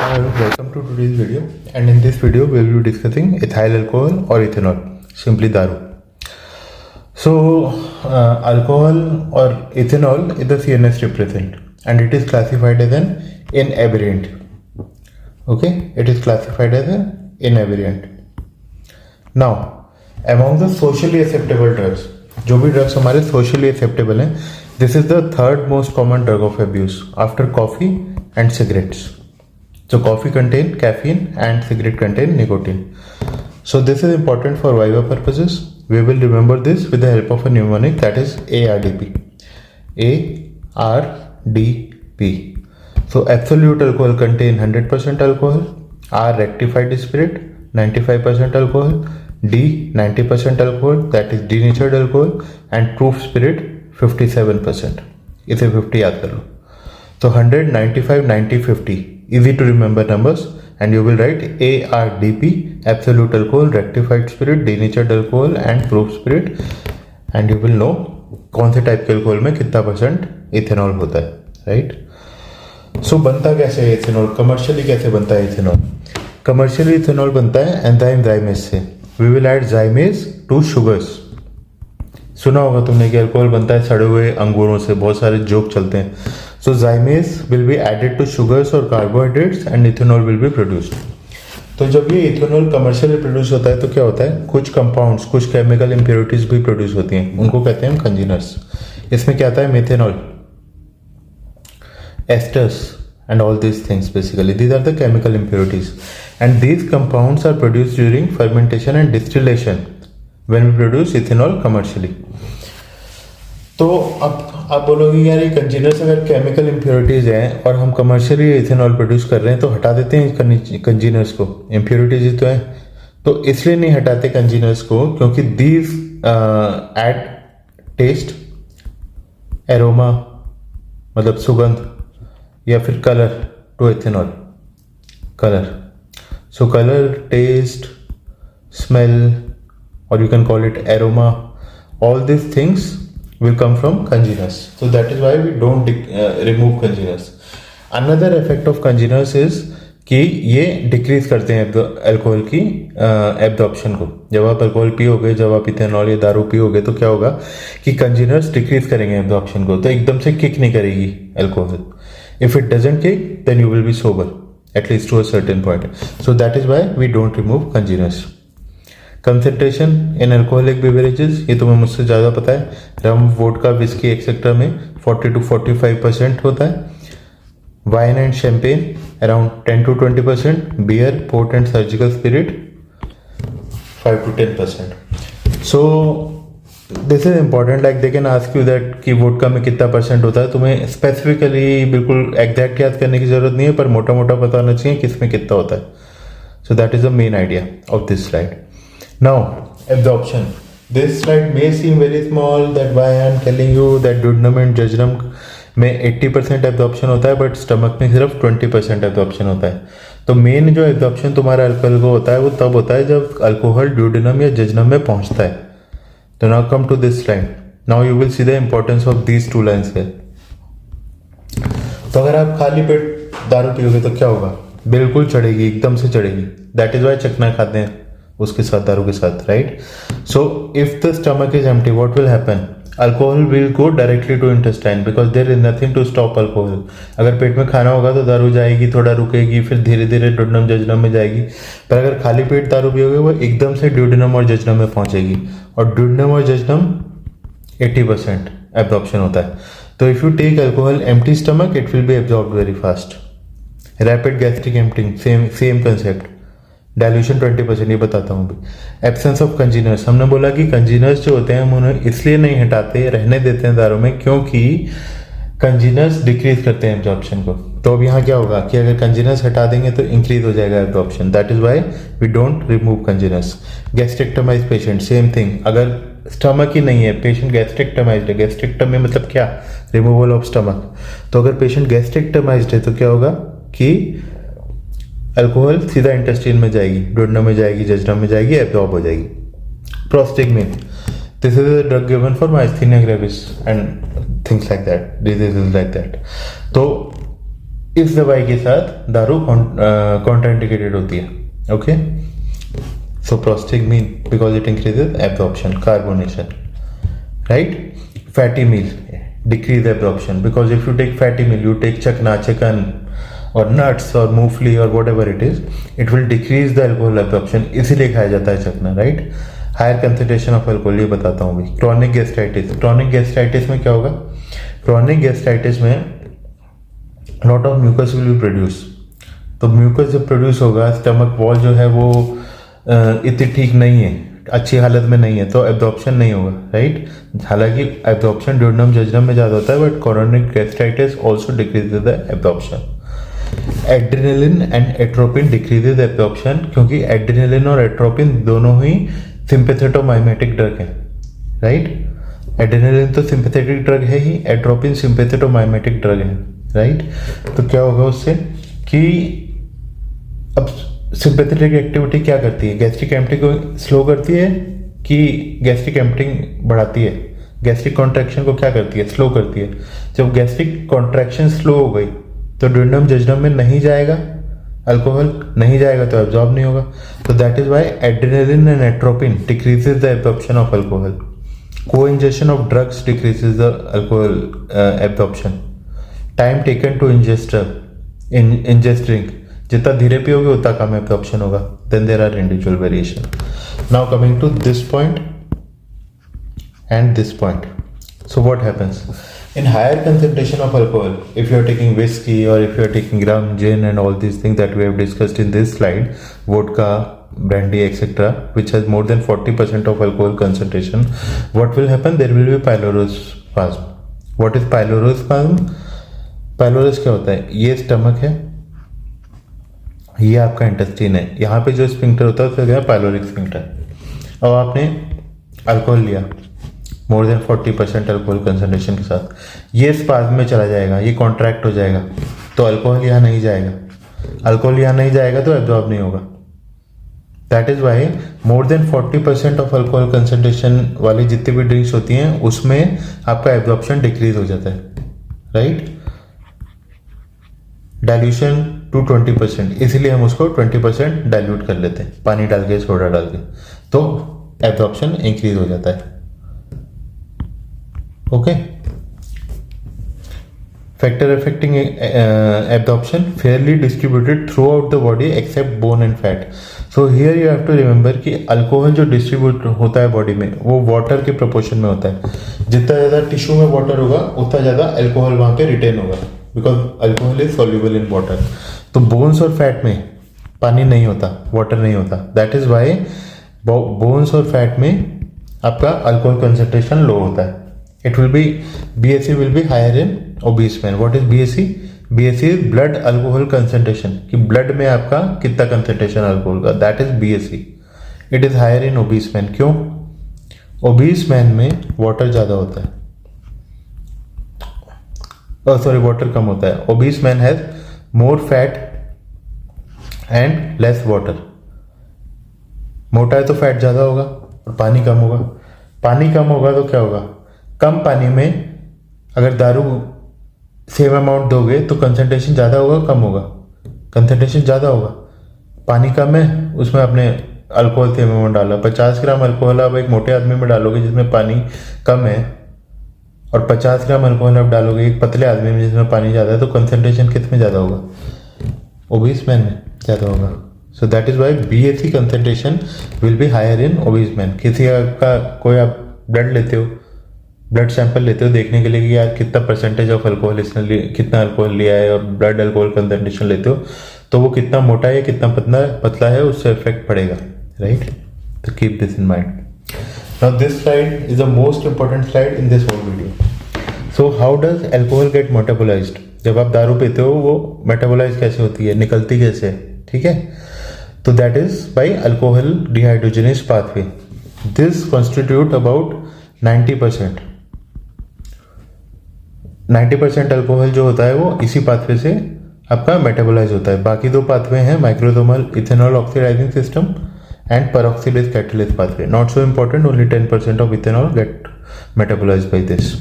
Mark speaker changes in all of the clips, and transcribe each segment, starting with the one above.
Speaker 1: Hello, welcome to today's video, and in this video we will be discussing ethyl alcohol or ethanol, simply daru. So alcohol or ethanol is the CNS represent and it is classified as an inaberrant. Okay, it is classified as an inaberrant. Now, among the socially acceptable drugs, जो भी drugs हमारे socially acceptable हैं, this is the third most common drug of abuse after coffee and cigarettes. So coffee contain caffeine and cigarette contain nicotine. So this is important for viva purposes. We will remember this with the help of a mnemonic, that is ARDP. ARDP. So absolute alcohol contain 100% alcohol, R rectified spirit 95% alcohol, D 90% alcohol, that is denatured alcohol, and proof spirit 57%. इसे 50 याद कर लो. So 100, 95, 90, 50. Easy to remember numbers, and you will write ARDP, absolute alcohol, rectified spirit, denatured alcohol and proof spirit, and you will know कौन से type के alcohol में कितना percent ethanol होता है, राइट. सो बनता कैसे है इथेनॉल, कमर्शियली कैसे बनता है इथेनॉल? कमर्शियली इथेनॉल बनता है एंजाइम जाइमेज से. We will add zymase to sugars. सुना होगा तुमने कि अल्कोहल बनता है सड़े हुए अंगूरों से, बहुत सारे जोक चलते हैं. So zymase will be added to sugars or carbohydrates and ethanol will be produced. तो जब ये इथेनॉल कमर्शियली प्रोड्यूस होता है तो क्या होता है, कुछ कंपाउंड्स, कुछ केमिकल इम्प्योरिटीज भी प्रोड्यूस होती हैं, उनको कहते हैं कंजीनर्स. इसमें क्या आता है, methanol, asters and all these things. Basically these are the chemical impurities, and these compounds are produced during fermentation and distillation when we produce ethanol commercially. तो अब आप बोलोगे यार ये कंजीनर्स अगर केमिकल इम्प्योरिटीज हैं और हम कमर्शियली इथेनॉल प्रोड्यूस कर रहे हैं तो हटा देते हैं कंजीनर्स को, इम्प्योरिटीज तो हैं. तो इसलिए नहीं हटाते कंजीनर्स को क्योंकि दीज ऐड टेस्ट, एरोमा मतलब सुगंध, या फिर colour to ethanol. Colour, so colour, taste, smell, or you can call it aroma, all these things will come from congeners. So that is why we don't remove congeners. Another effect of congeners is कि ये decrease करते हैं alcohol की absorption को. जब आप alcohol पियोगे, जब आप इथेनॉल या दारू पियोगे तो क्या होगा कि कंजेनर्स डिक्रीज करेंगे एब्जॉर्प्शन को, तो एकदम से किक नहीं करेगी alcohol. If it doesn't kick then you will be sober at least to a certain point. So that is why we don't remove congeners. Concentration in alcoholic beverages, ये तुम्हें मुझसे ज़्यादा पता है. रम, वोडका, विस्की एक्सेट्रा में 40 to 45% होता है. Wine and champagne around 10 to 20%. Beer, port and surgical spirit 5 to 10%. So this is important. Like they can ask you that कि वोडका में कितना परसेंट होता है. तुम्हें स्पेसिफिकली बिल्कुल एग्जैक्ट याद करने की जरूरत नहीं है, पर मोटा मोटा पता होना चाहिए किसमें कितना होता है. सो that is the main idea of this slide. Now, absorption. This slide may seem very small, that why I am telling you that duodenum and jejunum में 80% absorption होता है, बट स्टमक में सिर्फ 20% absorption होता है. तो मेन जो absorption तुम्हारा अल्कोहल को होता है वो तब होता है जब अल्कोहल ड्यूडेनम या जजनम में पहुंचता है. तो now come to this slide. Now you will see the importance of these two lines here. तो अगर आप खाली पेट दारू पियोगे तो क्या होगा, बिल्कुल चढ़ेगी, एकदम से चढ़ेगी. दैट इज वाई चखना खाते हैं उसके साथ, दारू के साथ, right. So if the stomach is empty, what will happen, alcohol will go directly to intestine because there is nothing to stop alcohol. अगर पेट में खाना होगा तो दारू जाएगी, थोड़ा रुकेगी, फिर धीरे धीरे ड्यूडेनम जजनम में जाएगी. पर अगर खाली पेट दारू पियोगे वो एकदम से ड्यूडेनम और जजनम में पहुंचेगी, और ड्यूडेनम और जजनम 80% एब्जॉर्प्शन होता है. तो if you take alcohol empty stomach it will be absorbed very fast. Rapid gastric emptying, same concept. Dilution 20%, ये बताता हूँ अभी. एब्सेंस ऑफ कंजीनर्स, हमने बोला कि कंजीनर्स जो होते हैं हम उन्हें इसलिए नहीं हटाते, रहने देते हैं दारू में, क्योंकि कंजीनर्स डिक्रीज करते हैं एब्जॉर्प्शन को. तो अब यहाँ क्या होगा कि अगर कंजीनर्स हटा देंगे तो इंक्रीज हो जाएगा absorption. That is why we don't remove congeners. Gastrectomized patient, same thing. अगर स्टमक ही नहीं है, पेशेंट गैस्ट्रेक्टमाइज्ड है. गैस्ट्रेक्टमी मतलब क्या, रिमूवल ऑफ स्टमक. तो अगर पेशेंट गैस्ट्रेक्टमाइज्ड है तो क्या होगा कि अल्कोहल सीधा इंटेस्टाइन में जाएगी, ड्यूडेनम में जाएगी, जजनम में जाएगी, एब्जॉर्ब हो जाएगी. Prostigmin, this is a drug given for myasthenia gravis and things like that, diseases like that. तो इस दवाई के साथ दारू कॉन्ट्राइंडिकेटेड होती है. Okay, so prostaglandin because it increases absorption, carbonation, right? Fatty meal decrease absorption because if you take fatty meal, you take chakna, chicken or nuts or मूंगफली or whatever it is, it will decrease the alcohol absorption. इसीलिए खाया जाता है चकना, right? Higher concentration of alcohol, ये बताता हूँ अभी. क्रॉनिक गैस्ट्राइटिस में क्या होगा? क्रॉनिक गैस्ट्राइटिस में lot of mucus will be produce. तो म्यूकस जब प्रोड्यूस होगा, स्टमक वॉल जो है वो इतनी ठीक नहीं है, अच्छी हालत में नहीं है, तो एब्जॉर्प्शन नहीं होगा, राइट? हालांकि एब्जॉर्प्शन ड्यूडेनम जजनम में ज़्यादा होता है, but chronic gastritis also decreases the absorption. Adrenaline and atropine decreases absorption, क्योंकि एड्रेनलिन और एट्रोपिन दोनों ही सिंपैथेटोमाइमेटिक ड्रग हैं, राइट? एड्रेनलिन तो सिंपैथेटिक ड्रग है ही, एट्रोपिन सिंपैथेटोमाइमेटिक ड्रग है, राइट? तो क्या होगा उससे कि अब सिंपैथेटिक एक्टिविटी क्या करती है? गैस्ट्रिक एम्प्टी को स्लो करती है कि गैस्ट्रिक एम्प्टिंग बढ़ाती है? गैस्ट्रिक कॉन्ट्रैक्शन को क्या करती है? स्लो करती है. जब गैस्ट्रिक कॉन्ट्रैक्शन स्लो हो गई तो ड्यूडेनम जजनम में नहीं जाएगा, अल्कोहल नहीं जाएगा तो एब्जॉर्ब नहीं होगा. तो that is why adrenaline and atropine decreases the absorption of alcohol. को injection of drugs decreases the alcohol absorption. Time taken to ingest drink, जितना धीरे पियोगे उतना कम एब्जॉर्प्शन होगा. Then there are individual variation. Now coming to this point and this point. So what happens in higher concentration of alcohol? If you are taking whiskey or if you are taking rum, gin and all these things that we have discussed in this slide, vodka, brandy, etc., which has more than 40% of alcohol concentration, what will happen? There will be pylorospasm. What is pylorospasm? Pylorus क्या होता है? ये stomach है, ये आपका intestine है, यहाँ पे जो स्फिंक्टर होता है उसका क्या है? Pyloric sphincter. अब आपने अल्कोहल लिया मोर देन 40% अल्कोहल कंसंट्रेशन के साथ, ये स्पाज्म में चला जाएगा, ये कॉन्ट्रैक्ट हो जाएगा, तो अल्कोहल यहाँ नहीं जाएगा. अल्कोहल यहाँ नहीं जाएगा तो एब्जॉर्ब नहीं होगा. That is why more than 40% of alcohol concentration वाली जितनी भी ड्रिंक्स होती हैं उसमें आपका एब्जॉर्प्शन डिक्रीज हो जाता है, राइट? डाइल्यूशन टू 20%, इसीलिए हम उसको 20% डाइल्यूट कर लेते हैं, पानी डाल के, सोडा डाल के, तो एब्जॉर्प्शन इंक्रीज हो जाता है. Okay. Factor affecting absorption fairly distributed throughout the body except bone and fat. So here you have to remember कि अल्कोहल जो डिस्ट्रीब्यूट होता है बॉडी में वो वाटर के प्रोपोर्शन में होता है. जितना ज़्यादा टिश्यू में वाटर होगा उतना ज़्यादा अल्कोहल वहाँ पे रिटेन होगा, because alcohol is soluble in water. तो बोन्स और फैट में पानी नहीं होता, वाटर नहीं होता. दैट इज वाई बोन्स और फैट में आपका अल्कोहल कंसंट्रेशन लो होता है. It will be BAC will be higher in obese men. What is BAC? BAC is blood alcohol concentration, कि blood में आपका कितना concentration अल्कोहल का, that is BAC. It is higher in obese men. क्यों? obese man में water ज़्यादा होता है, water कम होता है. obese man has more fat and less water. मोटा है तो फैट ज़्यादा होगा और पानी कम होगा. पानी कम होगा तो क्या होगा? कम पानी में अगर दारू सेम अमाउंट दोगे तो कंसंट्रेशन ज़्यादा होगा, कम होगा? कंसंट्रेशन ज़्यादा होगा. पानी कम है, उसमें आपने अल्कोहल सेम अमाउंट डाला, 50 ग्राम अल्कोहल आप एक मोटे आदमी में डालोगे जिसमें पानी कम है, और 50 ग्राम अल्कोहल आप डालोगे एक पतले आदमी में जिसमें पानी ज़्यादा है, तो कंसंट्रेशन किस में ज़्यादा होगा? ओबीस मैन में ज़्यादा होगा. So that is why BAC concentration will be higher in obese man. किसी का कोई आप ब्लड लेते हो, ब्लड सैंपल लेते हो देखने के लिए कि यार कितना परसेंटेज ऑफ अल्कोहल इसने कितना अल्कोहल लिया है, और ब्लड अल्कोहल कंसंट्रेशन लेते हो तो वो कितना मोटा है कितना पतला है उससे इफेक्ट पड़ेगा, राइट? तो keep this in mind. Now this slide is the most important slide in this whole video. So how does alcohol get metabolized? जब आप दारू पीते हो वो मेटाबोलाइज कैसे होती है, निकलती कैसे है, ठीक है? तो that is by alcohol dehydrogenase pathway. This constitute about 90%. 90% alcohol जो होता है वो इसी पाथवे से आपका मेटाबोलाइज होता है. बाकी दो पाथवे हैं microsomal ethanol oxidizing system and peroxidase catalase pathway. Not so important, only 10% of ethanol get metabolized by this.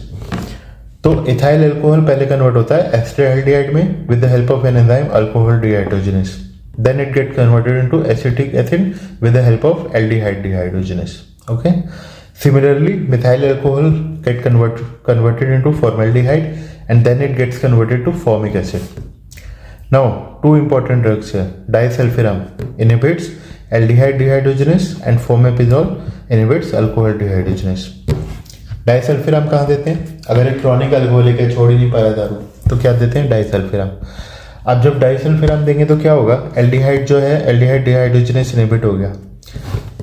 Speaker 1: तो इथाइल अल्कोहल पहले कन्वर्ट होता है एसिटाल्डिहाइड में with the help of an enzyme alcohol dehydrogenase, then it get converted into acetic acid with the help of aldehyde dehydrogenase. Okay, similarly methyl alcohol get converted into formaldehyde and then it gets converted to formic acid. Now, two important drugs here. Disulfiram inhibits aldehyde dehydrogenase and fomepizole inhibits alcohol dehydrogenase. Disulfiram कहाँ देते हैं? अगर एक chronic alcoholic है, छोड़ ही नहीं पाया दारू, तो क्या देते हैं? डाइसल्फिराम. अब जब डाइसल्फिराम देंगे तो क्या होगा? एल्डिहाइड जो है, एल्डिहाइड डिहाइड्रोजनेस इनहिबिट हो गया.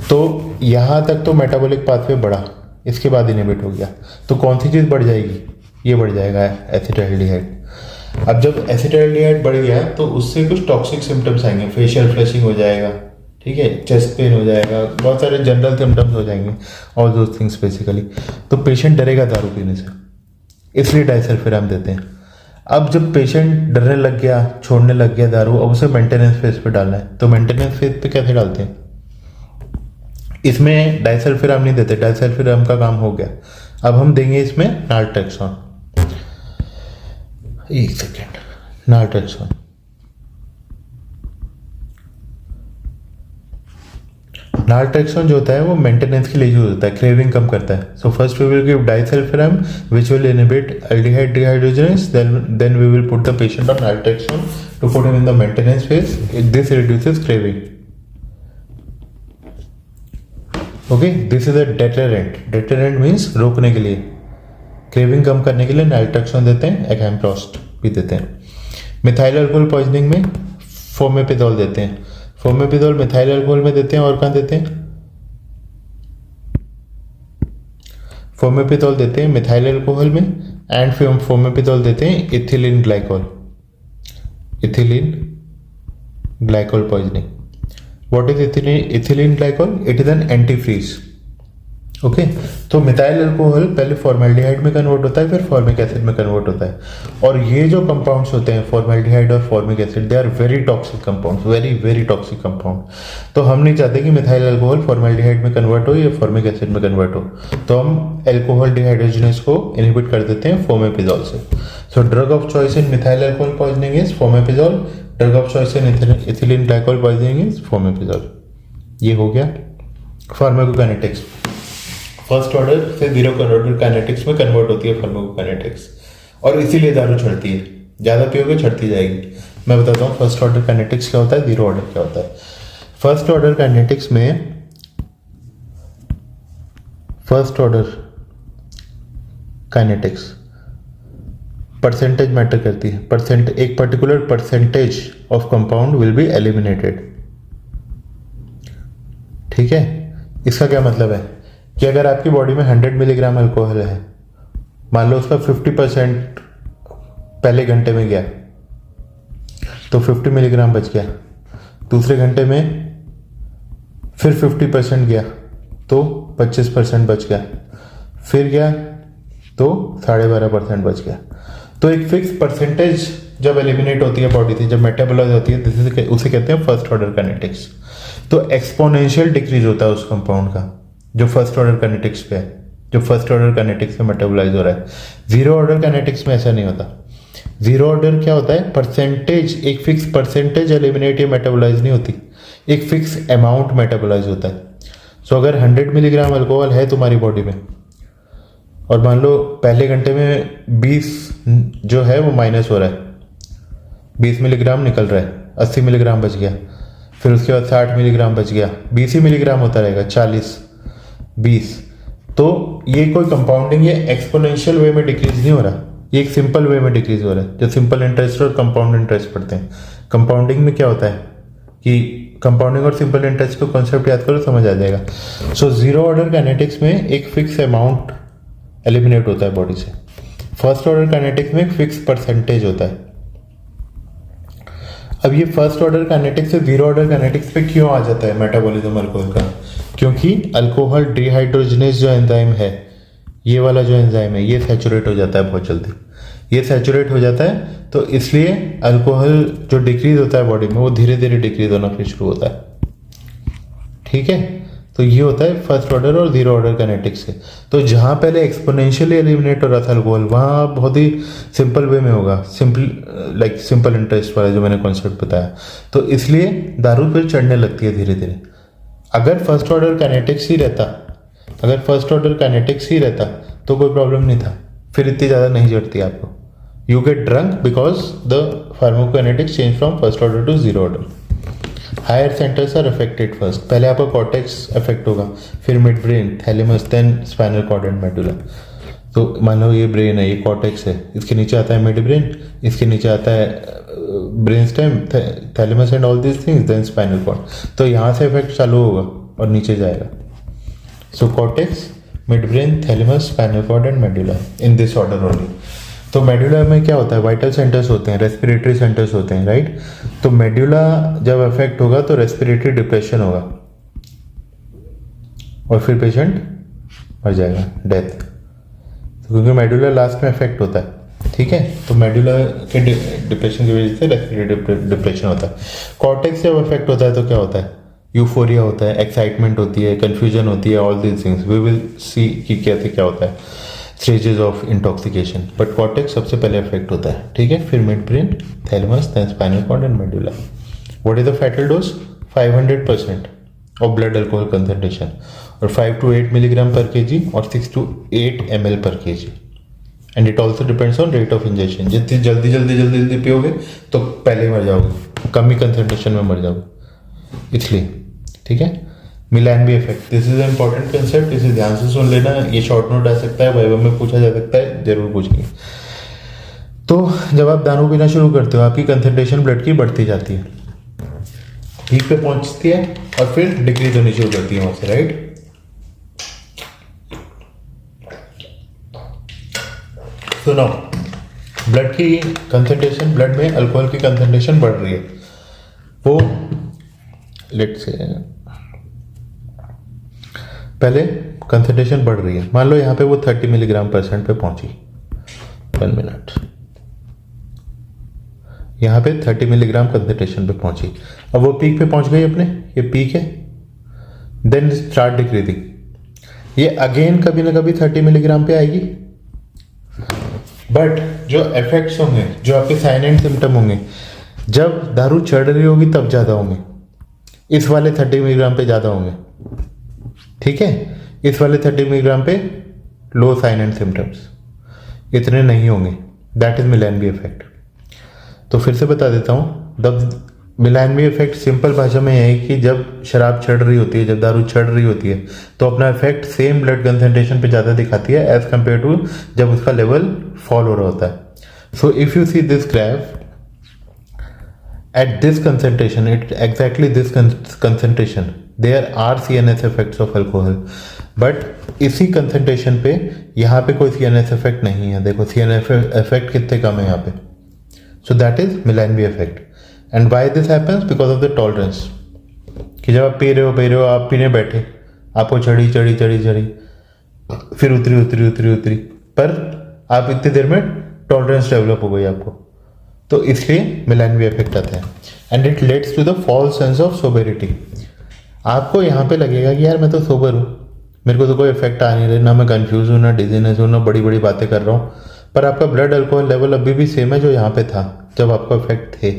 Speaker 1: तो यहाँ तक तो मेटाबॉलिक पाथवे बढ़ा, इसके बाद इनहिबिट हो गया. तो कौन सी चीज़ बढ़ जाएगी? ये बढ़ जाएगा एसिटाल्डिहाइड. अब जब एसिटाल्डिहाइड बढ़ गया तो उससे कुछ टॉक्सिक सिम्टम्स आएंगे, फेशियल फ्लशिंग हो जाएगा, ठीक है, चेस्ट पेन हो जाएगा, बहुत सारे जनरल सिम्टम्स हो जाएंगे, ऑल दोज थिंग्स बेसिकली. तो पेशेंट डरेगा दारू पीने से, इसलिए डाइसल्फिराम देते हैं. अब जब पेशेंट डरने लग गया, छोड़ने लग गया दारू, अब उसे मेंटेनेंस फेज पे डालना है. तो मेंटेनेंस फेज पे कैसे डालते हैं? इसमें डाइसल्फिराम नहीं देते, डाइसल्फिराम का काम हो गया. अब हम देंगे इसमें नाल्ट्रेक्सोन. एक सेकेंड, नाल्ट्रेक्सोन. नाल्ट्रेक्सोन जो होता है वो मेंटेनेंस के लिए यूज होता है, क्रेविंग कम करता है. So first we will give disulfiram which will inhibit aldehyde dehydrogenase, then we will put the patient on naltrexone to put him in the maintenance phase. This reduces craving. Okay, this is a deterrent. Deterrent means रोकने के लिए, craving कम करने के लिए naltrexone देते हैं, एक्याम्प्रोस्ट भी देते हैं. मिथाइल अल्कोहल पॉइजनिंग में फोमेपिजोल देते हैं. फोमेपिजोल मिथाइल अल्कोहल में देते हैं और कहाँ देते हैं? फोमेपिजोल देते हैं मिथाइल अल्कोहल में, एंड फोमेपिजोल देते हैं ethylene glycol. Ethylene glycol poisoning. What is ethylene glycol? It is an antifreeze. Okay, तो मिथाइल अल्कोहल पहले फॉर्मेल्डिहाइड में कन्वर्ट होता है, फिर फॉर्मिक एसिड में कन्वर्ट होता है. और ये जो कंपाउंड्स होते हैं फॉर्मेल्डिहाइड और formic acid, they are very toxic compounds, very very toxic compound. तो हम नहीं चाहते कि मिथाइल अल्कोहल फॉर्मेल्डिहाइड में कन्वर्ट हो या फॉर्मिक एसिड में कन्वर्ट हो. तो हम अल्कोहल डिहाइड्रोजनेस को इनहिबिट कर देते हैं फोमेपिजोल से. So drug of choice in methyl alcohol poisoning is fomepizole. Drug of choice in ethylene glycol poisoning is fomepizole. ये हो गया फार्माकोकाइनेटिक्स. फर्स्ट ऑर्डर से जीरो ऑर्डर काइनेटिक्स में कन्वर्ट होती है फार्माकोकाइनेटिक्स, और इसीलिए दारू छड़ती है. ज़्यादा पियोगे छड़ती जाएगी. मैं बताता हूँ फर्स्ट ऑर्डर काइनेटिक्स क्या होता है, जीरो ऑर्डर क्या होता है. फर्स्ट ऑर्डर काइनेटिक्स में first order kinetics percentage matter करती है. एक particular percentage of compound will be eliminated. ठीक है, इसका क्या मतलब है कि अगर आपकी बॉडी में 100 मिलीग्राम अल्कोहल है, मान लो उसका 50% पहले घंटे में गया, तो 50 मिलीग्राम बच गया. दूसरे घंटे में फिर 50% गया, तो 25% बच गया. फिर गया तो 12.5% बच गया. तो एक फिक्स परसेंटेज जब एलिमिनेट होती है बॉडी से, जब मेटाबोलाइज होती है, उसे कहते हैं फर्स्ट ऑर्डर काइनेटिक्स. तो एक्सपोनेंशियल डिक्रीज होता है उस कंपाउंड का जो फर्स्ट ऑर्डर काइनेटिक्स पे है, जो फर्स्ट ऑर्डर काइनेटिक्स में मेटाबोलाइज हो रहा है. जीरो ऑर्डर काइनेटिक्स में ऐसा नहीं होता. जीरो ऑर्डर क्या होता है? परसेंटेज, एक फिक्स परसेंटेज एलिमिनेट या मेटाबोलाइज नहीं होती, एक फिक्स अमाउंट मेटाबोलाइज होता है. सो अगर 100 मिलीग्राम अल्कोहल है तुम्हारी बॉडी में, और मान लो पहले घंटे में 20 जो है वो माइनस हो रहा है, 20 मिलीग्राम निकल रहा है, 80 मिलीग्राम बच गया. फिर उसके बाद 60 मिलीग्राम बच गया, 20 ही मिलीग्राम होता रहेगा, 40, 20. तो ये कोई कंपाउंडिंग या एक्सपोनेंशियल वे में डिक्रीज नहीं हो रहा, ये एक सिंपल वे में डिक्रीज हो रहा है. जो सिंपल इंटरेस्ट और कंपाउंड इंटरेस्ट पढ़ते हैं. कंपाउंडिंग में क्या होता है कि कंपाउंडिंग और सिंपल इंटरेस्ट को कॉन्सेप्ट याद करो, समझ आ जाएगा. सो जीरो ऑर्डर काइनेटिक्स में एक फिक्स अमाउंट एलिमिनेट होता है बॉडी से. फर्स्ट ऑर्डर काइनेटिक्स में एक फिक्स परसेंटेज होता है. अब ये फर्स्ट ऑर्डर काइनेटिक्स से जीरो ऑर्डर काइनेटिक्स पे क्यों आ जाता है मेटाबॉलिज्म अल्कोहल का? क्योंकि अल्कोहल डिहाइड्रोजनेस जो एंजाइम है, ये वाला जो एंजाइम है, ये सैचुरेट हो जाता है बहुत जल्दी. ये सैचुरेट हो जाता है, तो इसलिए अल्कोहल जो डिक्रीज होता है बॉडी में, वो धीरे धीरे डिक्रीज होना फिर शुरू होता है. ठीक है, तो ये होता है फर्स्ट ऑर्डर और जीरो ऑर्डर काइनेटिक्स से। तो जहाँ पहले एक्सपोनेंशियली एलिमिनेट हो रहा था अल्कोहल, वहाँ बहुत ही सिंपल वे में होगा, सिंपल इंटरेस्ट वाला जो मैंने कॉन्सेप्ट बताया। तो इसलिए दारू फिर चढ़ने लगती है धीरे धीरे। अगर फर्स्ट ऑर्डर काइनेटिक्स ही रहता तो कोई प्रॉब्लम नहीं था, फिर इतनी ज़्यादा नहीं चढ़ती आपको। You get drunk because the pharmacokinetics change from first order to zero order. Higher centers are affected first, पहले आपका कॉर्टेक्स अफेक्ट होगा, फिर mid brain, thalamus, then spinal cord and medulla. तो मान लो ये ब्रेन है, ये कॉर्टेक्स है, इसके नीचे आता है मिड ब्रेन, इसके नीचे आता है brain stem, thalamus and all this things, then spinal cord. तो यहाँ से इफेक्ट चालू होगा और नीचे जाएगा। So cortex, mid brain, thalamus, spinal cord and medulla, in this order only. तो मेडुला में क्या होता है, वाइटल सेंटर्स होते हैं, रेस्पिरेटरी सेंटर्स होते हैं, राइट। तो मेडुला जब अफेक्ट होगा तो रेस्पिरेटरी डिप्रेशन होगा और फिर पेशेंट मर जाएगा, डेथ। तो क्योंकि मेडुला लास्ट में अफेक्ट होता है, ठीक है। तो मेडुला के डिप्रेशन की वजह से रेस्पिरेटरी डिप्रेशन होता है। कॉर्टेक्स जब अफेक्ट होता है तो क्या होता है, यूफोरिया होता है, एक्साइटमेंट होती है, कंफ्यूजन होती है, all these things we will see कि कैसे क्या होता है, stages of intoxication. But cortex सबसे पहले अफेक्ट होता है, ठीक है। फिर mid brain, thalamus, then spinal cord and medulla. What is the fatal dose? 500% of blood alcohol concentration, और 5 to 8 मिलीग्राम पर केजी और 6 to 8 ml पर KG. And it also depends on rate of injection. जितनी जल्दी पियोगे तो पहले मर जाओगे, कम ही कंसंट्रेशन में मर जाओगे, इसलिए, ठीक है। Mellanby effect, this is important concept, इसे ध्यान से सुन लेना। ये शॉर्ट नोट आ सकता है, वाइवा में पूछा जा सकता है, जरूर पूछेंगे। तो जब आप दारू पीना शुरू करते हो, आपकी कंसंट्रेशन ब्लड की बढ़ती जाती है, पीक पे पहुंचती है और फिर डिक्रीज होनी शुरू करती है वहां से, राइट। तो नाउ ब्लड की कंसंट्रेशन, ब्लड में अल्कोहल की कंसंट्रेशन बढ़ रही है। वो लेट्स से पहले कंसंट्रेशन बढ़ रही है, मान लो यहाँ पे वो 30 मिलीग्राम % पे पहुंची। 1 मिनट, यहाँ पे 30 मिलीग्राम कंसंट्रेशन पे पहुंची। अब वो पीक पे पहुंच गई अपने, ये पीक है, देन स्टार्ट डिक्रीजिंग। ये अगेन कभी ना कभी 30 मिलीग्राम पे आएगी, बट जो इफेक्ट्स होंगे, जो आपके साइन एंड सिम्टम होंगे, जब दारू चढ़ रही होगी तब ज़्यादा होंगे। इस वाले 30 मिलीग्राम पे ज़्यादा होंगे, ठीक है। इस वाले 30 मिलीग्राम पे लो साइन एंड सिम्टम्स, इतने नहीं होंगे। That is Mellanby effect. तो फिर से बता देता हूँ, द मिलान-बी इफेक्ट सिंपल भाषा में है कि जब शराब चढ़ रही होती है, जब दारू चढ़ रही होती है, तो अपना इफेक्ट सेम ब्लड कंसंट्रेशन पे ज़्यादा दिखाती है एज कम्पेयर टू जब उसका लेवल फॉल हो रहा होता है। So if you see this graph at this concentration, exactly this concentration, there are CNS effects of alcohol, but इसी concentration पे यहाँ पे कोई CNS effect नहीं है। देखो CNS effect कितने कम है यहाँ पे। So that is Milan-B effect. And why this happens? Because of the tolerance. कि जब आप पी रहे हो, आप पीने बैठे, आपको चढ़ी, फिर उतरी, पर आप इतनी देर में टॉलरेंस डेवलप हो गई आपको, तो इसलिए मिलान-बी इफेक्ट आता है। And it leads to the false sense of sobriety. आपको यहाँ पे लगेगा कि यार मैं तो सोबर हूँ, मेरे को तो कोई इफेक्ट आ नहीं रहा, ना मैं कंफ्यूज हूँ, ना डिजीनेस हूँ, ना बड़ी बड़ी बातें कर रहा हूँ, पर आपका ब्लड अल्कोहल लेवल अभी भी सेम है जो यहाँ पे था जब आपको इफेक्ट थे।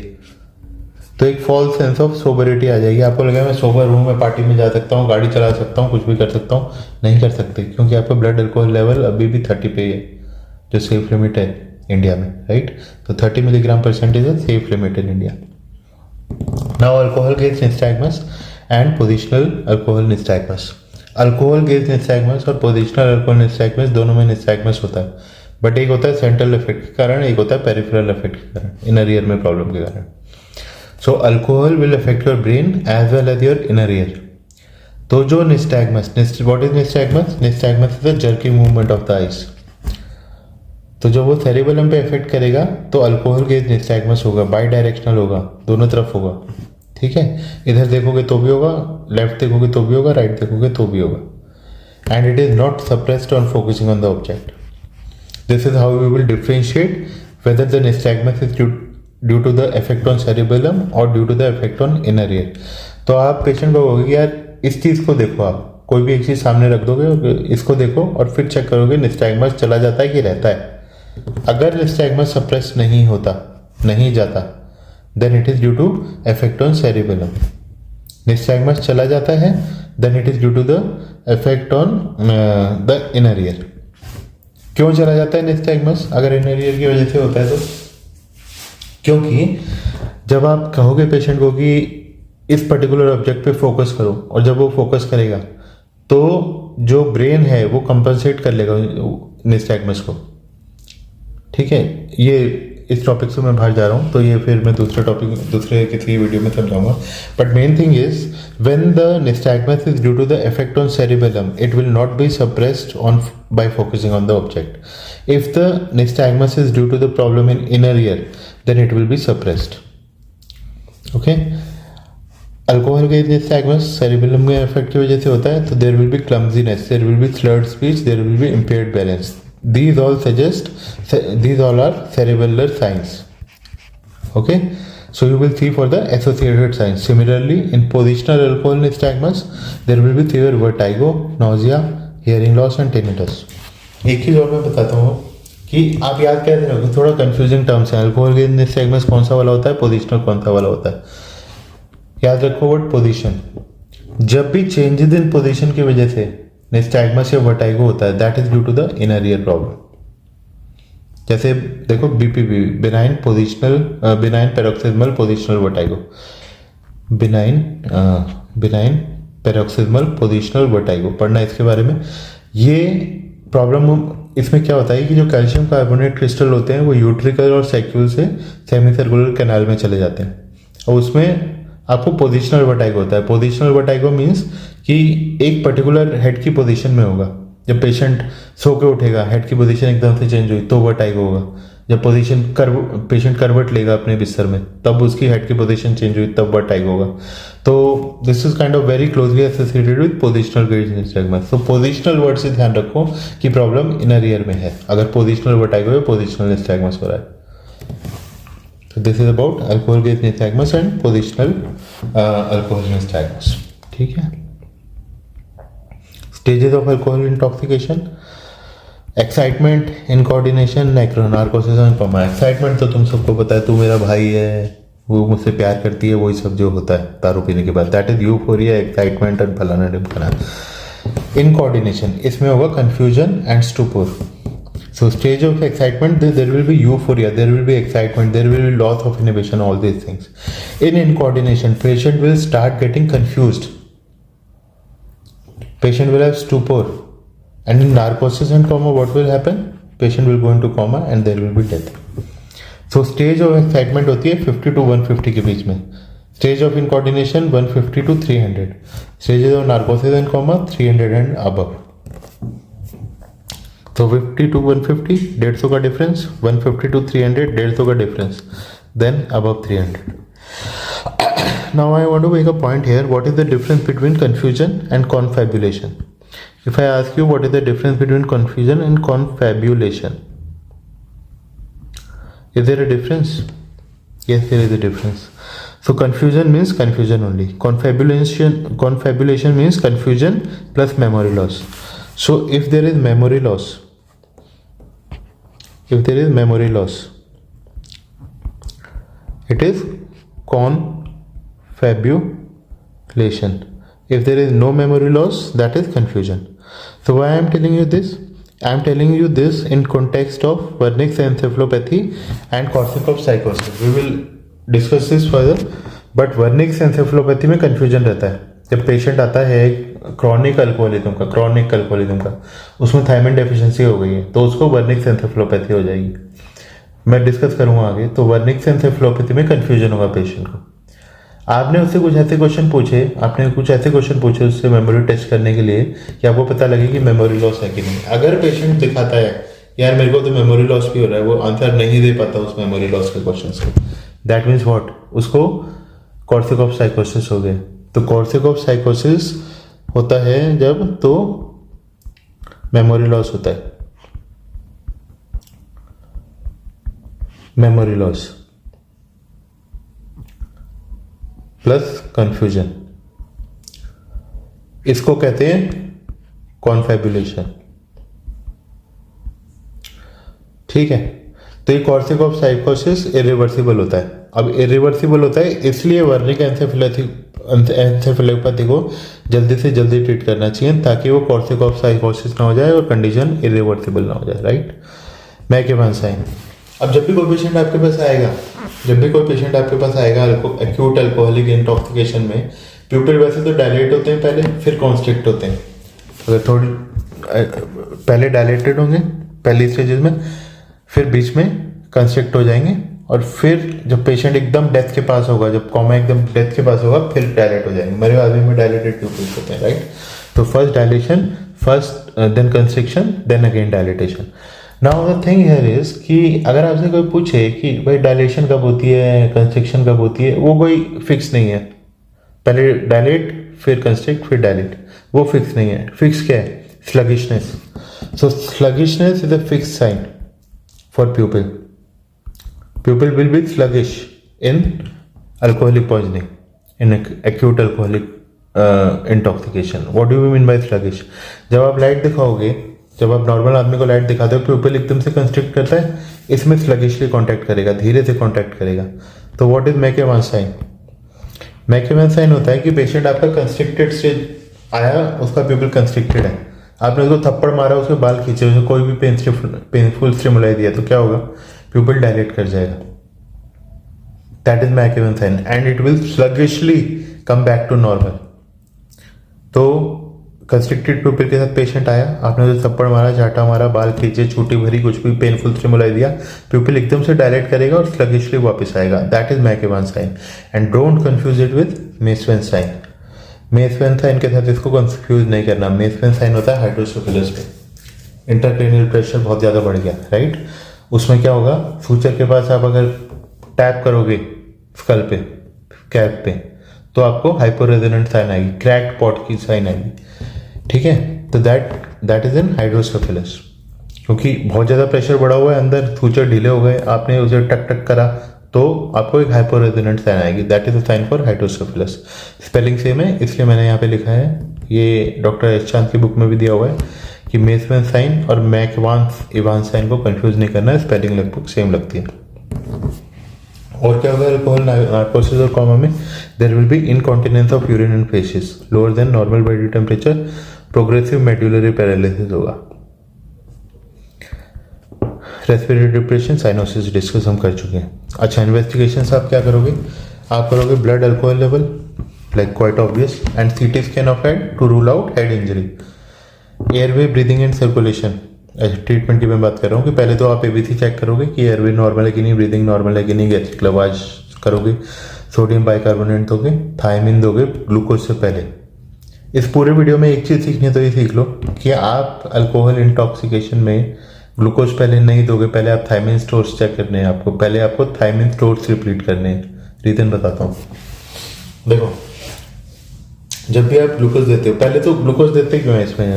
Speaker 1: तो एक फॉल्स सेंस ऑफ सोबरिटी आ जाएगी, आपको लगेगा मैं सोबर हूँ, मैं पार्टी में जा सकता हूँ, गाड़ी चला सकता हूँ, कुछ भी कर सकता हूँ। नहीं कर सकते, क्योंकि आपका ब्लड अल्कोहल लेवल अभी भी 30 पे ही है, जो सेफ लिमिट है इंडिया में, राइट। तो 30 मिलीग्राम % है safe limit in India. Now alcohol gaze nystagmus and positional alcohol nystagmus. Alcohol gaze nystagmus और पोजिशनल अल्कोहल निस्टैग्मस दोनों में निस्टैग्मस होता है, बट एक होता है सेंट्रल इफेक्ट के कारण, एक होता है पेरिफेरल इफेक्ट के कारण, इनर ईयर में प्रॉब्लम के कारण। So alcohol will affect your brain as well as your inner ear. तो जो nystagmus, what is nystagmus? Nystagmus is the jerking movement of the eyes. तो जब वो सेरिबेलम पे इफेक्ट करेगा तो अल्कोहल गेज निस्टैग्मस होगा, बाई डायरेक्शनल होगा, दोनों तरफ होगा, ठीक है। इधर देखोगे तो भी होगा, लेफ्ट देखोगे तो भी होगा, राइट देखोगे तो भी होगा। And it is not suppressed on focusing on the object. This is how we will differentiate whether the nystagmus is due to the effect on cerebellum और due to the effect on inner ear. तो आप patient को कहोगे कि यार इस चीज़ को देखो आप, कोई भी एक चीज़ सामने रख दोगे, इसको देखो और फिर चेक करोगे निस्टैगमस चला जाता है कि रहता है। अगर निस्टैगमस सप्रेस नहीं होता, नहीं जाता, then it is due to effect on cerebellum. Nystagmus चला जाता है, then it is due to the effect on the inner ear. क्यों चला जाता है निस्टैगमस अगर इनर ईयर की वजह से होता है तो? क्योंकि जब आप कहोगे पेशेंट को कि इस पर्टिकुलर ऑब्जेक्ट पे फोकस करो, और जब वो फोकस करेगा तो जो ब्रेन है वो कंपनसेट कर लेगा निस्टैगमस को। ठीक है, ये इस टॉपिक से मैं बाहर जा रहा हूँ, तो ये फिर मैं दूसरे किसी वीडियो में समझाऊंगा। But main thing is when the nystagmus is due to the effect on cerebellum, it will not be suppressed on by focusing on the object. If the nystagmus is due to the problem in inner ear, then it will be suppressed. Okay? Alcohol का nystagmus cerebellum में effect की वजह से होता है, तो there will be clumsiness, there will be slurred speech, there will be impaired balance. These all are cerebellar signs. Okay? So you will see for the associated signs. Similarly, in positional alcohol nystagmus, there will be severe vertigo, nausea, hearing loss and tinnitus. एक चीज़ और मैं बताता हूँ कि आप याद कैसे रखोगे, थोड़ा कंफ्यूजिंग टर्म्स हैं। अल्कोहल के निस्टैगमस कौन सा वाला होता है, पोजिशनल कौन सा वाला होता है। याद रखो वर्ड पोजीशन। जब भी चेंजेस इन पोजीशन की वजह से निस्टैगमस या वर्टाइगो होता है, that is due to the inner ear problem. जैसे देखो BPV, benign paroxysmal positional vertigo, benign paroxysmal positional vertigo, पढ़ना इसके बारे में। ये प्रॉब्लम इसमें क्या होता है कि जो कैल्शियम कार्बोनेट क्रिस्टल होते हैं वो यूट्रिकल और सैक्यूल से सेमी सर्कुलर कैनाल में चले जाते हैं, और उसमें आपको पोजिशनल वर्टाइगो होता है। पोजिशनल वर्टाइगो मीन्स कि एक पर्टिकुलर हेड की पोजीशन में होगा। जब पेशेंट सो के उठेगा, हेड की पोजीशन एकदम से चेंज हुई तो वर्टाइगो होगा। जब पेशेंट करवट लेगा अपने बिस्तर में, तब उसकी हेड की पोजीशन चेंज हुई, तब वर्टाइगो होगा। तो this is kind of very closely associated with positional gaze nystagmus. तो पोजिशनल वर्ड से ध्यान रखो कि प्रॉब्लम इनर ईयर में है, अगर पोजिशनल वर्टाइगो या पोजिशनल निस्टैगमस हो रहा है। तो this is about alcohol gaze nystagmus and positional alcohol nystagmus. ठीक है, stages of alcohol intoxication, excitement, incoordination, narcosis and coma. Excitement तो तुम सबको पता है, तू मेरा भाई है, वो मुझसे प्यार करती है, वही सब जो होता है दारू पीने के बाद, that is euphoria, excitement and फलाना ढिमकाना। इनकोऑर्डिनेशन, इसमें होगा confusion and stupor. So stage of excitement, there will be euphoria, there will be excitement, there will be loss of inhibition, all these things. In incoordination, patient will start getting confused. Patient will have stupor. And in narcosis and coma, what will happen? Patient will go into coma and there will be death. So stage of excitement होती है 50 to 150 के बीच में. Stage of incoordination 150 to 300. Stages of narcosis and coma 300 and above. तो 50 to 150 150 का difference, 150 to 300 150 का difference, then above 300. Now I want to make a point here. What is the difference between confusion and confabulation? If I ask you what is the difference between confusion and confabulation, is there a difference? Yes, there is a difference. So confusion means confusion only. Confabulation means confusion plus memory loss. So if there is memory loss, it is confabulation. If there is no memory loss, that is confusion. So why I am telling you this? I am telling you this in context of Wernicke's encephalopathy and Korsakoff psychosis. We will discuss this further. But Wernicke's encephalopathy में confusion रहता है. जब patient आता है chronic alcoholism का, उसमें thiamine deficiency हो गई है, तो उसको वर्निक्स एंसेफेलोपैथी हो जाएगी. मैं डिस्कस करूंगा आगे. तो वर्निक्स एंसेफेलोपैथी में कंफ्यूजन होगा पेशेंट को. आपने उससे कुछ ऐसे क्वेश्चन पूछे उससे मेमोरी टेस्ट करने के लिए कि आपको पता लगे कि मेमोरी लॉस है कि नहीं. अगर पेशेंट दिखाता है यार मेरे को तो मेमोरी लॉस भी हो रहा है, वो आंसर नहीं दे पाता उस मेमोरी लॉस के क्वेश्चंस को, दैट मीन्स व्हाट, उसको कॉर्सैकॉफ साइकोसिस हो गए. तो कॉर्सैकॉफ साइकोसिस होता है जब तो मेमोरी लॉस होता है, मेमोरी लॉस प्लस कंफ्यूजन. इसको कहते हैं कॉन्फेबुलेशन। ठीक है, तो ये कॉर्टिकोसाइकोसिस इरिवर्सिबल होता है। अब इरिवर्सिबल होता है इसलिए वर्निक एन्सेफेलोपैथी को जल्दी से जल्दी ट्रीट करना चाहिए ताकि वो कॉर्टिकोसाइकोसिस ना हो जाए और कंडीशन इरिवर्सिबल ना हो जाए, राइट। मैकइवन साइन। अब जब भी कोई पेशेंट आपके पास आएगा एक्यूट अल्कोहलिक इंटॉक्सिकेशन में, प्यूपिल वैसे तो डायलेट होते हैं पहले, फिर कॉन्स्ट्रिक्ट होते हैं। अगर थोड़ी पहले डायलेटेड होंगे पहली स्टेजेस में, फिर बीच में कंस्ट्रिक्ट हो जाएंगे, और फिर जब पेशेंट एकदम डेथ के पास होगा, जब कॉमा एकदम डेथ के पास होगा, फिर डायलेट हो जाएंगे। मरे आदमी में डायलेटेड प्यूपिल्स होते हैं, राइट। तो first dilation, then constriction, then again dilatation. Now the thing here is कि अगर आपसे कोई पूछे कि भाई डायलेशन कब होती है, कंस्ट्रिक्शन कब होती है, वो कोई फिक्स नहीं है। पहले डायलेट, फिर कंस्ट्रिक्ट, फिर डायलेट, वो फिक्स नहीं है। फिक्स क्या है? Sluggishness. So sluggishness is a fix sign for pupil. Pupil will be sluggish in alcoholic poisoning, in acute alcoholic intoxication. What do you mean by sluggish? जब आप light दिखाओगे, जब आप नॉर्मल आदमी को लाइट दिखाते हो, प्यूपिल एकदम से कंस्ट्रिक्ट करता है, इसमें स्लगिशली कॉन्टैक्ट करेगा, धीरे से कॉन्टैक्ट करेगा। तो what is McEwen sign? मैकइवन sign होता है कि पेशेंट आपका कंस्ट्रिक्टेड स्टेज आया, उसका प्यूपिल कंस्ट्रिक्टेड है, आपने उसको थप्पड़ मारा, उसके बाल खींचे, उसे कोई भी पेनफुल स्टिमुलाई दिया, तो क्या होगा? प्यूपिल डायलेट कर जाएगा। That is McEwen sign and it will sluggishly come back to normal. तो कंस्ट्रिक्टेड प्यूपिल के साथ पेशेंट आया, आपने उसे थप्पड़ मारा, चाटा मारा, बाल खींचे, छूटी भरी, कुछ भी पेनफुल स्टिमुलाई दिया, प्यूपिल एकदम से डायलेट करेगा और स्लगिशली वापस आएगा। That is McEwen sign and don't confuse it with Macewen sign. Macewen sign के साथ इसको कंफ्यूज नहीं करना। मेसवेन साइन होता है हाइड्रोसोफिलस पे, इंटरक्रेनियल प्रेशर बहुत ज़्यादा बढ़ गया, राइट। उसमें क्या होगा? फ्यूचर के पास आप अगर टैप करोगे स्कल पे, कैप पे, तो आपको हाइपोरेजोनेंट साइन आएगी, क्रैक्ड पॉट की साइन आएगी, ठीक है। तो दैट इज इन हाइड्रोसोफिलस, क्योंकि बहुत ज़्यादा प्रेशर बढ़ा हुआ है अंदर, फ्यूचर ढीले हो गए, आपने उसे टक टक करा, तो आपको एक हाइपोरेजोनेंट साइन आएगी। That is a sign for hydrocephalus. Spelling same है, इसलिए मैंने यहाँ पे लिखा है, ये डॉक्टर एच चांद की बुक में भी दिया हुआ है कि मेसवेन साइन और मैकइवन साइन को कंफ्यूज नहीं करना है, स्पेलिंग लगभग सेम लगती है। और क्या होगा अल्कोहल नार्कोसिस और कॉमा में? There will be incontinence of urine and faeces, lower than normal body temperature, progressive medullary paralysis होगा। रेस्पिरेटरी डिप्रेशन, साइनोसिस डिस्कस हम कर चुके हैं। अच्छा, इन्वेस्टिगेशन आप क्या करोगे? आप करोगे blood alcohol level, like quite obvious, and CT scan of head to rule out head injury. Airway, breathing and circulation. Treatment की मैं बात कर रहा हूँ कि पहले तो आप एबीसी चेक करोगे कि एयरवे नॉर्मल है कि नहीं, ब्रीदिंग नॉर्मल है कि नहीं, गैस्ट्रिक लवाज करोगे, सोडियम बाइकार्बोनेट दोगे, थायमिन दोगे ग्लूकोज से पहले। इस पूरे वीडियो में एक चीज़ सीखनी है तो ये सीख लो कि आप अल्कोहल इंटॉक्सिकेशन में ग्लूकोज पहले नहीं दोगे, पहले आप थायमिन स्टोर्स चेक करने हैं आपको, पहले आपको थायमिन स्टोर्स रिप्लीट करने हैं। रीजन बताता हूँ। देखो, जब भी आप ग्लूकोज देते हो, पहले तो ग्लूकोज देते क्यों है इसमें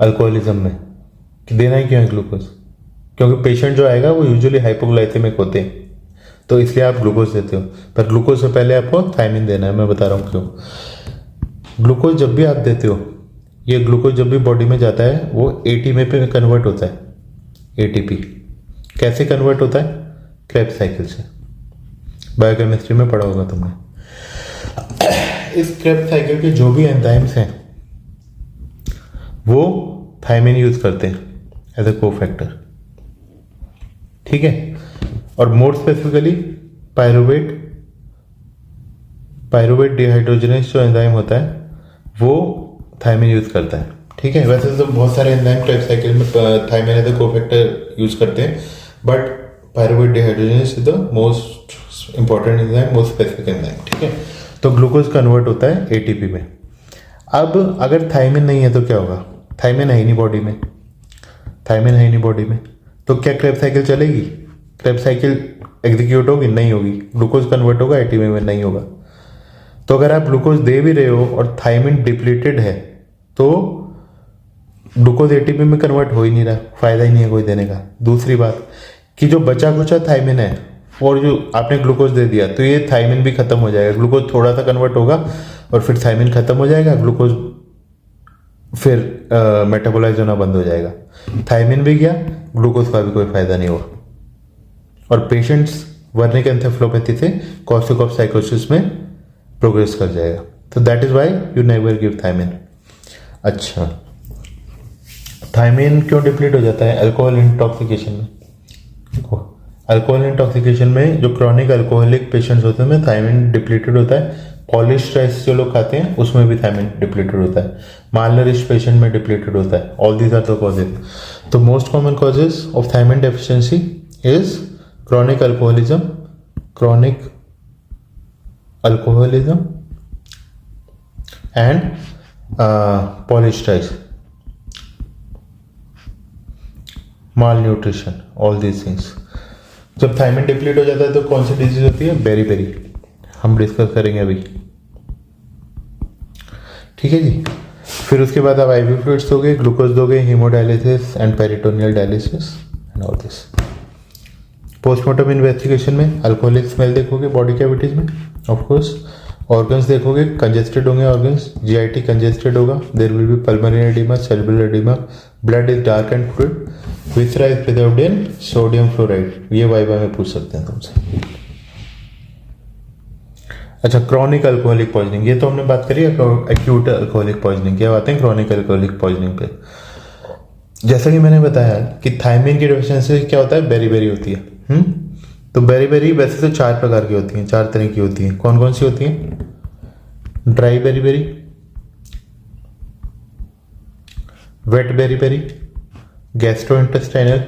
Speaker 1: अल्कोहलिज्म में, कि देना ही क्यों है ग्लूकोज? क्योंकि पेशेंट जो आएगा वो यूजुअली हाइपोग्लाइसेमिक होते हैं, तो इसलिए आप ग्लूकोज देते हो। पर ग्लूकोज से पहले आपको थायमिन देना है, मैं बता रहा हूँ क्यों। ग्लूकोज जब भी आप देते हो, ये ग्लूकोज जब भी बॉडी में जाता है वो एटीपी पे कन्वर्ट होता है। एटीपी कैसे कन्वर्ट होता है? क्रेब्स साइकिल से। बायोकेमिस्ट्री में पढ़ा होगा तुमने। इस क्रेब्स साइकिल के जो भी एंजाइम्स हैं वो थायमिन यूज करते हैं एज अ कोफैक्टर, ठीक है। और मोर स्पेसिफिकली पायरुवेट डिहाइड्रोजनेज जो एंजाइम होता है वो थायमिन यूज करता है, ठीक है। वैसे तो बहुत सारे एंजाइम क्रेब्स साइकिल में thiamine as a cofactor use करते हैं, but pyruvate dehydrogenase is the most important enzyme, most specific enzyme, ठीक है। तो ग्लूकोज कन्वर्ट होता है एटीपी में। अब अगर थायमिन नहीं है तो क्या होगा? थायमिन है ही नहीं बॉडी में, तो क्या क्रेब साइकिल चलेगी? क्रेब साइकिल एग्जीक्यूट होगी? नहीं होगी। ग्लूकोज कन्वर्ट होगा एटीपी में? नहीं होगा। तो अगर आप ग्लूकोज दे भी रहे हो और थायमिन डिप्लीटेड है तो ग्लूकोज एटीपी में कन्वर्ट हो ही नहीं रहा, फायदा ही नहीं है कोई देने का। दूसरी बात कि जो बचा कुचा थायमिन है और जो आपने ग्लूकोज दे दिया तो ये थायमिन भी खत्म हो जाएगा, ग्लूकोज थोड़ा सा कन्वर्ट होगा और फिर थायमिन खत्म हो जाएगा, ग्लूकोज फिर मेटाबोलाइज होना बंद हो जाएगा, थायमिन भी गया, ग्लूकोज का भी कोई फायदा नहीं हुआ और पेशेंट्स वर्निक एन्सेफेलोपैथी से कॉर्सिकॉफ साइकोसिस में प्रोग्रेस कर जाएगा। तो that is why you never give thiamine. अच्छा, थायमिन क्यों डिप्लीट हो जाता है अल्कोहल इंटॉक्सिकेशन में? अल्कोहल इंटॉक्सिकेशन में जो क्रॉनिक अल्कोहलिक पेशेंट्स होते हैं में थायमिन डिप्लीटेड होता है, पॉलिश राइस जो लोग खाते हैं उसमें भी थायमिन डिप्लीटेड होता है, मालनरिश्ड पेशेंट में डिप्लीटेड होता है। All these are the causes. तो most common causes of thiamine deficiency is chronic alcoholism and polished rice, malnutrition, all these things। जब थायमिन डिप्लीट हो जाता है तो कौन सी डिजीज होती है? बेरी, हम डिस्कस करेंगे अभी, ठीक है जी। फिर उसके बाद आप आईवी फ्लूइड्स दोगे, ग्लूकोज दोगे, haemodialysis and peritoneal dialysis and all this. Postmortem investigation में अल्कोहलिक स्मेल देखोगे बॉडी कैविटीज में, ऑफ कोर्स। ऑर्गन्स देखोगे, कंजेस्टेड होंगे ऑर्गन्स, जीआईटी कंजेस्टेड होगा, there will be pulmonary oedema, cerebral oedema, blood is dark and fluid, viscera is preserved in sodium fluoride. ये viva में पूछ सकते हैं तुमसे। अच्छा, क्रॉनिक अल्कोहलिक पॉइजनिंग, ये तो हमने बात करी एक्यूट अल्कोहलिक पॉइजनिंग। क्या बात है क्रॉनिक अल्कोहलिक पॉइजनिंग पे? जैसा कि मैंने बताया कि थायमिन की डेफिशिएंसी क्या होता है? बेरी होती है। तो बेरी वैसे तो 4 प्रकार की होती हैं, 4 तरह की होती हैं। कौन कौन सी होती हैं? Dry beriberi, wet beriberi, gastrointestinal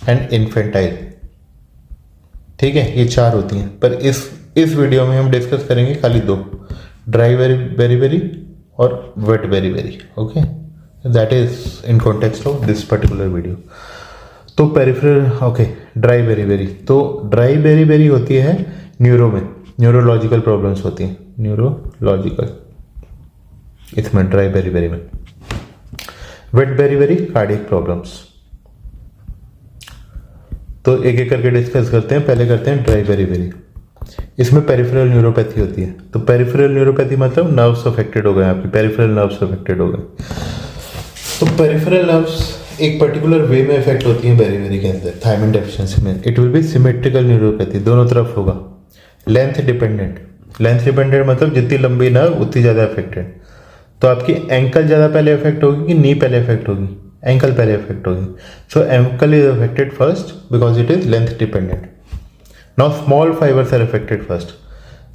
Speaker 1: and infantile. ठीक है, ये 4 होती हैं, पर इस वीडियो में हम डिस्कस करेंगे खाली 2, ड्राई बेरी और wet beriberi. Okay, that is in context of this particular video. तो पेरिफेरल, ओके, ड्राई बेरी। तो ड्राई बेरी होती है न्यूरो में, न्यूरोलॉजिकल प्रॉब्लम्स होती हैं, न्यूरोलॉजिकल, इसमें ड्राई बेरी में। Wet beriberi cardiac problems. तो एक एक करके डिस्कस करते हैं। पहले करते हैं ड्राई बेरी। इसमें पेरिफेरल न्यूरोपैथी होती है। तो पेरिफेरल न्यूरोपैथी मतलब नर्व्स अफेक्टेड हो गए, आपकी पेरिफेरल नर्व्स अफेक्टेड हो गए। तो पेरिफेरल नर्व्स एक पर्टिकुलर वे में इफेक्ट होती है बेरी के अंदर थायमिन डेफिशिएंसी में। It will be symmetrical neuropathy, दोनों तरफ होगा। लेंथ डिपेंडेंट मतलब जितनी लंबी नर्व उतनी ज़्यादा अफेक्टेड। तो आपकी एंकल ज़्यादा पहले इफेक्ट होगी कि नी पहले इफेक्ट होगी? एंकल पहले इफेक्ट होगी। So ankle is affected first because it is length dependent. Now small fibres are affected first.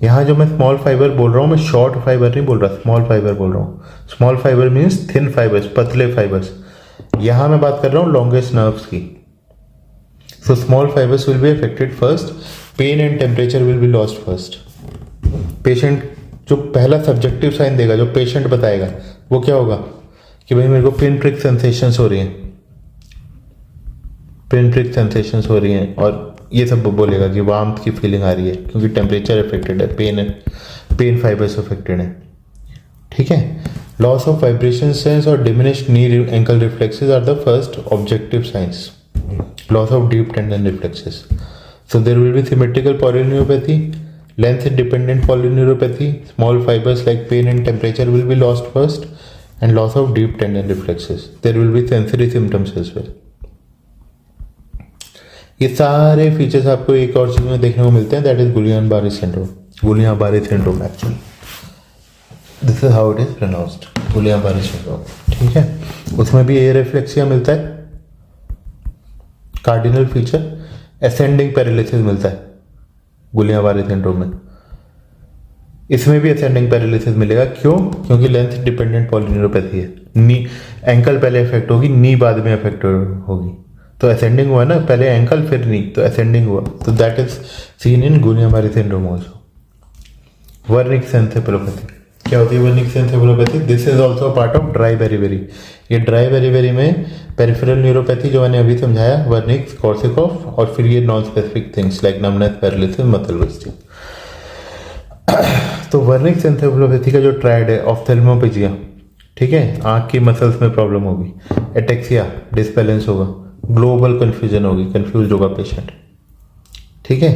Speaker 1: यहाँ जो मैं स्मॉल फाइबर बोल रहा हूँ, मैं शॉर्ट फाइबर नहीं बोल रहा, स्मॉल फाइबर बोल रहा हूँ। Small fibre means thin fibres, पतले फाइबर्स। यहाँ मैं बात कर रहा हूँ लॉन्गेस्ट नर्व्स की। So small fibres will be affected first, pain and temperature will be lost first. Patient जो पहला सब्जेक्टिव साइन देगा, जो पेशेंट बताएगा, वो क्या होगा कि भाई मेरे को पिन प्रिक सेंसेशंस हो रही हैं, और ये सब बोलेगा कि वार्मथ की फीलिंग आ रही है क्योंकि टेम्परेचर अफेक्टेड है, पेन फाइबर्स अफेक्टेड है। ठीक है, लॉस ऑफ वाइब्रेशन सेंस और diminished knee ankle reflexes are the first objective signs. Loss of deep tendon reflexes. So there will be symmetrical polyneuropathy, length dependent polyneuropathy, small fibers like pain and temperature will be lost first, and loss of deep tendon reflexes. There will be sensory symptoms as well. ये सारे features आपको एक और चीज में देखने को मिलते हैं, that is Guillain Barre syndrome actually. This is how it is pronounced, Guillain Barre syndrome. ठीक है, उसमें भी एयर रेफ्लेक्सिया मिलता है, कार्डिनल फीचर, असेंडिंग पैरालिसिस मिलता है गुलियान-बारे सिंड्रोम में। इसमें भी असेंडिंग पैरालिसिस मिलेगा। क्यों? क्योंकि लेंथ डिपेंडेंट पॉलीन्यूरोपैथी है। नी एंकल पहले इफेक्ट होगी, नी बाद में इफेक्ट होगी। तो असेंडिंग हुआ ना, पहले एंकल फिर नी, तो असेंडिंग हुआ। तो that is seen in Guillain Barre syndrome also. Wernicke encephalopathy क्या होती है? Wernicke encephalopathy, this is also part of dry beri. ये ड्राई बेरी में पेरिफेरल न्यूरोपैथी जो मैंने अभी समझाया, वर्निक, कॉर्सिकॉफ, और फिर ये non specific things like numbness, paralysis, muscle wasting. तो वर्निक एन्सेफेलोपैथी का जो ट्रायड है, ऑफ्थेल्मोपेजिया, ठीक है, आंख की मसल्स में प्रॉब्लम होगी, एटेक्सिया, डिसबैलेंस होगा, ग्लोबल कंफ्यूजन होगी, कंफ्यूज होगा पेशेंट, ठीक है,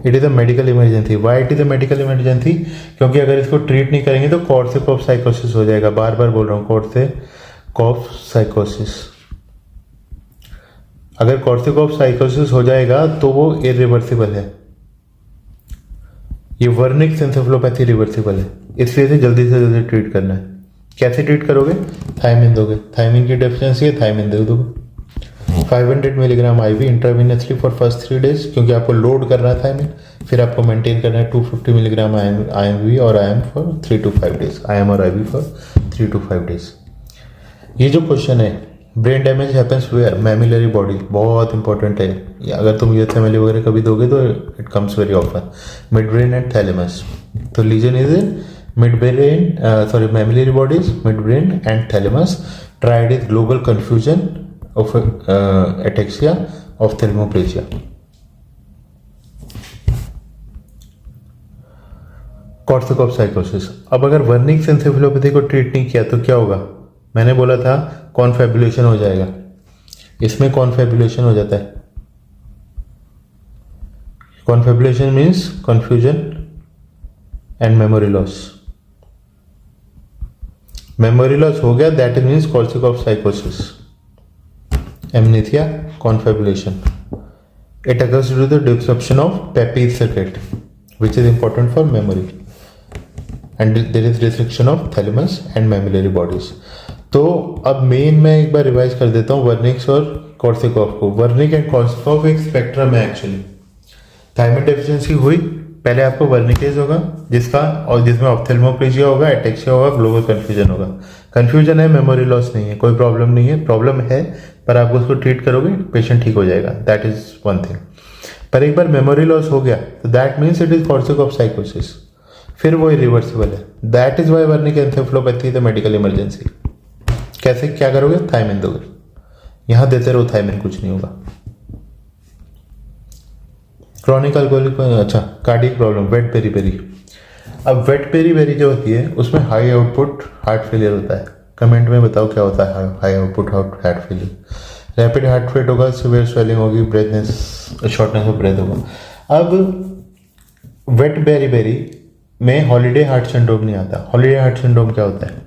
Speaker 1: it is a medical emergency. Why it is a medical emergency? क्योंकि अगर इसको ट्रीट नहीं करेंगे तो कॉर्सिकॉफ साइकोसिस हो जाएगा। बार बार बोल रहा हूँ, कॉर्सिकॉफ साइकोसिस। अगर कॉर्सिकॉफ साइकोसिस हो जाएगा तो वो इरिवर्सिबल है। ये वर्निक एन्सेफेलोपैथी रिवर्सिबल है, इसलिए इसे जल्दी से जल्दी ट्रीट करना है। कैसे ट्रीट करोगे? थायमिन दोगे, थायमिन की डेफिशिएंसी है, थायमिन दे दोगे। 500 milligram IV intravenously for first 3 days, क्योंकि आपको लोड करना है थायमिन। फिर आपको मेंटेन करना है 250 मिलीग्राम IMV और IM for 3 to 5 days, IM और IV फॉर 3 to 5 डेज। ये जो क्वेश्चन है, brain damage happens where? Mammillary body, बहुत इंपॉर्टेंट है। अगर तुम USMLE वगैरह कभी दोगे तो it comes very often. Mid brain and thalamus, तो lesion is in mid brain, mammillary bodies, mid brain and thalamus. Triad is global confusion of ataxia, ophthalmoplegia. Korsakoff साइकोसिस। अब अगर वर्निक एन्सेफेलोपैथी को ट्रीट नहीं किया तो क्या होगा? मैंने बोला था कॉन्फेबुलेशन हो जाएगा। इसमें कॉन्फेबुलेशन हो जाता है। Confabulation means confusion and memory loss. Memory loss हो गया, दैट मीन्स कॉर्सिकॉफ साइकोसिस। Amnesia, confabulation. It occurs due to the disruption of Pepys circuit, which is important for memory, and there is restriction of thalamus and mammillary bodies. तो अब main मैं एक बार revise कर देता हूँ वर्निक्स और कॉर्सिकॉफ को। वर्निक एंड कॉर्सिकॉफ एक स्पेक्ट्रम है एक्चुअली। थायमिन डेफिशिएंसी हुई, पहले आपको वर्निकेज होगा जिसका, और जिसमें ऑप्थेल्मोप्लेजिया होगा, एटेक्सिया होगा, ग्लोबल कंफ्यूजन होगा। कंफ्यूजन है, मेमोरी लॉस नहीं है, कोई प्रॉब्लम नहीं है। प्रॉब्लम है पर आप उसको ट्रीट करोगे, पेशेंट ठीक हो जाएगा, दैट इज वन थिंग। पर एक बार मेमोरी लॉस हो गया तो that means it is Korsakoff साइकोसिस, फिर वो इरिवर्सिबल है। That is why Wernicke encephalopathy is a medical emergency. कैसे, क्या करोगे? थायमिन दोगे, यहां देते रहो थायमिन, कुछ नहीं होगा। क्रॉनिक अल्कोहलिक, अच्छा, कार्डियक प्रॉब्लम, वेट पेरीपेरी। अब वेट पेरीपेरी जो होती है उसमें हाई आउटपुट हार्ट फेलियर होता है। कमेंट में बताओ क्या होता है high output heart failure? Rapid heart rate होगा, सिवियर स्वेलिंग होगी, ब्रेथनेस, शॉर्टनेस ऑफ ब्रेथ होगा। अब वेट पेरीपेरी में हॉलीडे हार्ट सिंड्रोम नहीं आता। हॉलीडे हार्ट सिंड्रोम क्या होता है?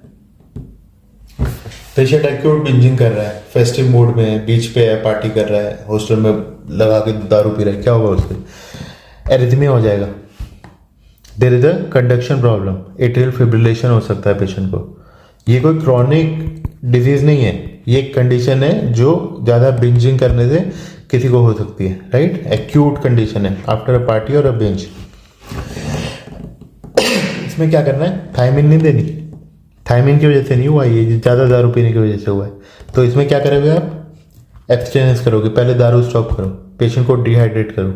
Speaker 1: पेशेंट एक्यूट बिंजिंग कर रहा है, फेस्टिव मूड में, बीच पे है, पार्टी कर रहा है, हॉस्टल में लगा के दारू पी रहा है, क्या होगा उससे? एरिथमिया हो जाएगा। There is a conduction problem, atrial fibrillation हो सकता है पेशेंट को। ये कोई क्रॉनिक डिजीज नहीं है, ये एक कंडीशन है जो ज़्यादा बिंजिंग करने से किसी को हो सकती है, राइट? एक्यूट कंडीशन है आफ्टर अ पार्टी और अ बिंज। इसमें क्या करना है? थायमिन नहीं देनी, थायमिन की वजह से नहीं हुआ, ये ज़्यादा दारू पीने की वजह से हुआ है। तो इसमें क्या करोगे आप? एब्सटेनेंस करोगे, पहले दारू स्टॉप करो, पेशेंट को डिहाइड्रेट करो।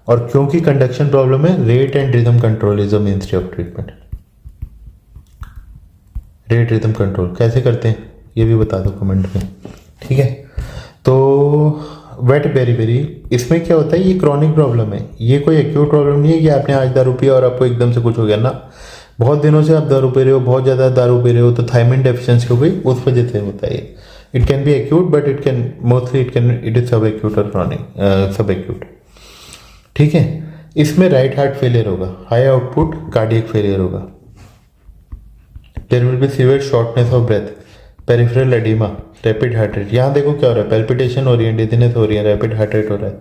Speaker 1: और क्योंकि कंडक्शन प्रॉब्लम है, rate and rhythm control is the मेनस्टे of treatment. Rate rhythm control कैसे करते हैं ये भी बता दो कमेंट में, ठीक है? तो वेट पेरीपेरी, इसमें क्या होता है? ये क्रॉनिक प्रॉब्लम है, ये कोई एक्यूट प्रॉब्लम नहीं है कि आपने आज दारू पिया और आपको एकदम से कुछ हो गया ना। बहुत दिनों से आप दारू पी रहे हो, बहुत ज़्यादा दारू पी रहे हो, तो थायमिन डेफिशिएंसी हो गई, उस वजह से होता है। It can be acute but it can mostly it is subacute और क्रॉनिक, सब एक्यूट, ठीक है? इसमें राइट हार्ट फेलियर होगा, हाई आउटपुट कार्डियक फेलियर होगा, there will be severe shortness of breath, peripheral oedema, rapid heart rate. यहाँ देखो क्या हो रहा है, पैल्पिटेशन हो रही है, डिजीनेस हो रही है, रैपिड हार्ट रेट हो रहा है,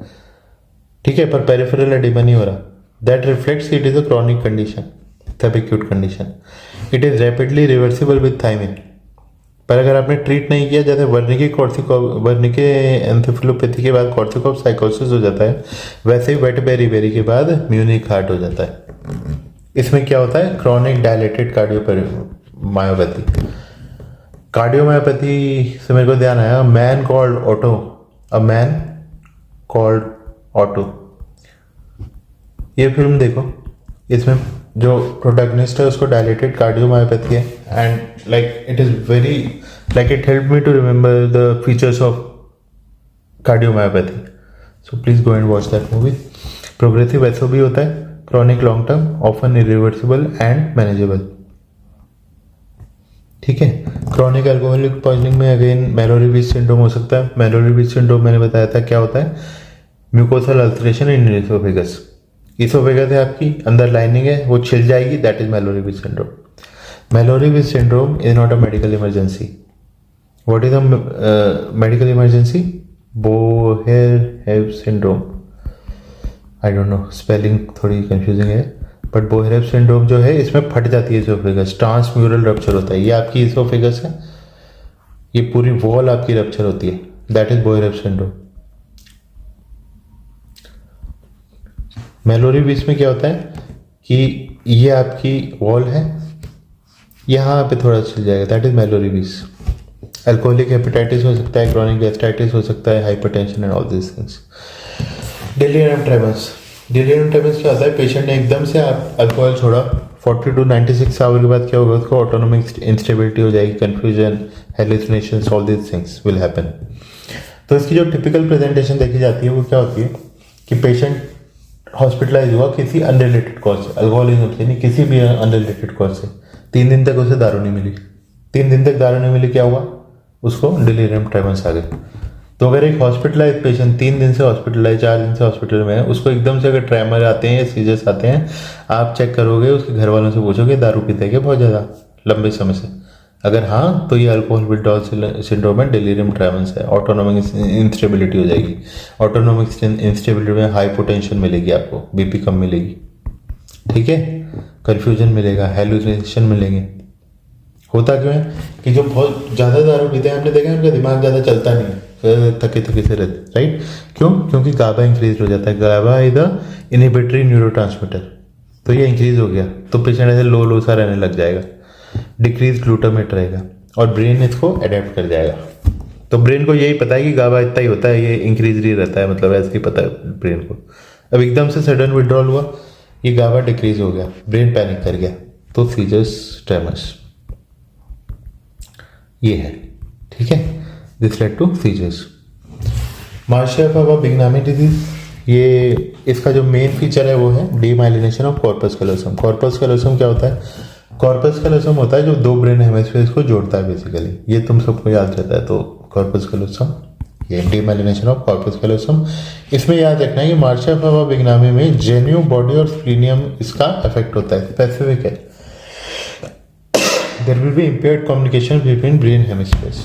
Speaker 1: ठीक है? पर पेरिफेरल एडिमा नहीं हो रहा। That reflects it is a chronic condition, subacute condition. It is rapidly reversible with thiamine. पर अगर आपने ट्रीट नहीं किया, जैसे वर्निके एन्सेफेलोपैथी के बाद कॉर्सिकॉफ साइकोसिस हो जाता है, वैसे ही वेट पेरीपेरी के बाद म्यूनिक हार्ट हो जाता है। इसमें क्या होता है? Chronic dilated cardiomyopathy. कार्डियोमायोपैथी से मेरे को ध्यान आया, man called Otto, a man called Otto. ये फिल्म देखो, इसमें जो प्रोटैगनिस्ट है उसको डायलेटेड कार्डियोमायोपैथी है, and like it is very like it help me to remember the features of cardiomyopathy. So please go and watch that movie. Progressive ऐसा भी होता है, chronic long term, often irreversible and manageable, ठीक है? Chronic alcoholic poisoning में again Mallory Weiss syndrome हो सकता है। मैलोरी बीच सिंड्रोम मैंने बताया था क्या होता है? Mucosal ulceration in oesophagus, oesophagus है आपकी, अंदर लाइनिंग है वो छिल जाएगी, that is Mallory Weiss syndrome. Mallory Weiss syndrome is not a medical emergency. What is a medical emergency? Boerhaave syndrome. I don't know, spelling थोड़ी कंफ्यूजिंग है, बट बोहेर-हेब सिंड्रोम जो है इसमें फट जाती है इसोफेगस, ट्रांसम्यूरल रप्चर होता है. ये आपकी इसोफेगस है, ये पूरी वॉल आपकी रप्चर होती है, दैट इज बोहेर-हेब सिंड्रोम. मैलोरी-विज में क्या होता है कि ये आपकी वॉल है, यहाँ पे थोड़ा छिल जाएगा, दैट इज मैलोरी-विज. अल्कोहलिक हेपेटाइटिस हो सकता है, क्रॉनिक गैस्ट्राइटिस हो सकता है, hypertension and all this things. Delirium tremors. Delirium tremors क्या होता है? पेशेंट ने एकदम से आप अल्कोहल छोड़ा, 40 to 96 आवर के बाद क्या होगा, उसको ऑटोनोमिक इंस्टेबिलिटी हो जाएगी, confusion, hallucinations, all this things will happen. तो इसकी जो टिपिकल प्रेजेंटेशन देखी जाती है वो क्या होती है कि पेशेंट हॉस्पिटलाइज हुआ किसी अनरिलेटेड कॉज से, अल्कोहलिज्म से नहीं, किसी भी अनरिलेटेड कॉज से, 3 दिन तक उसे दारू नहीं मिली. 3 दिन तक दारू नहीं मिली, क्या हुआ, उसको डिलीरियम ट्रेमर्स आ गए. तो अगर एक हॉस्पिटलाइज पेशेंट 3 दिन से हॉस्पिटलाइज, 4 दिन से हॉस्पिटल में है, उसको एकदम से अगर ट्रेमर आते हैं या सीजर्स आते हैं, आप चेक करोगे, उसके घर वालों से पूछोगे दारू पीते हैं बहुत ज़्यादा लंबे समय से, अगर हाँ तो ये अल्कोहल विथड्रॉल सिंड्रोम में डिलीरियम ट्रेमर्स है. ऑटोनोमिक इंस्टेबिलिटी हो जाएगी, ऑटोनोमिक इंस्टेबिलिटी में हाइपोटेंशन मिलेगी, आपको बीपी कम मिलेगी, ठीक है, कन्फ्यूजन मिलेगा, हेलुसिनेशन मिलेंगे. होता क्यों है कि जो बहुत ज़्यादा दारू पीते हैं, हमने देखा है उनका दिमाग ज़्यादा चलता नहीं है, थके थके से रहते, राइट. क्यों? क्योंकि गाबा इंक्रीज हो जाता है. गाबा इज द इनहिबिटरी न्यूरोट्रांसमीटर, तो ये इंक्रीज हो गया तो पेशेंट ऐसे लो सा रहने लग जाएगा, डिक्रीज ग्लूटामेट रहेगा और ब्रेन इसको अडेप्ट कर जाएगा. तो ब्रेन को यही पता है कि गाबा इतना ही होता है, ये इंक्रीज ही रहता है, मतलब ऐसे ही पता है ब्रेन को. अब एकदम से सडन विड्रॉल हुआ, ये गाबा डिक्रीज हो गया, ब्रेन पैनिक कर गया, तो सीजर्स, ट्रेमर्स ये है, ठीक है. This lead to seizures. Marchiafava Bignami disease, ये इसका जो मेन फीचर है वो है demyelination of corpus callosum. Corpus callosum क्या होता है? कॉर्पस कैलोसम होता है जो 2 ब्रेन हेमिस्फीयर्स को जोड़ता है बेसिकली, ये तुम सबको याद रहता है. तो कॉर्पस कैलोसम, ये डीमाइलिनेशन ऑफ कॉर्पस कैलोसम. इसमें याद रखना है कि मार्शिया बिगनामी में जेन्यू बॉडी और स्प्लीनियम इसका इफेक्ट होता है, स्पेसिफिक है. There will be impaired communication between brain hemispheres.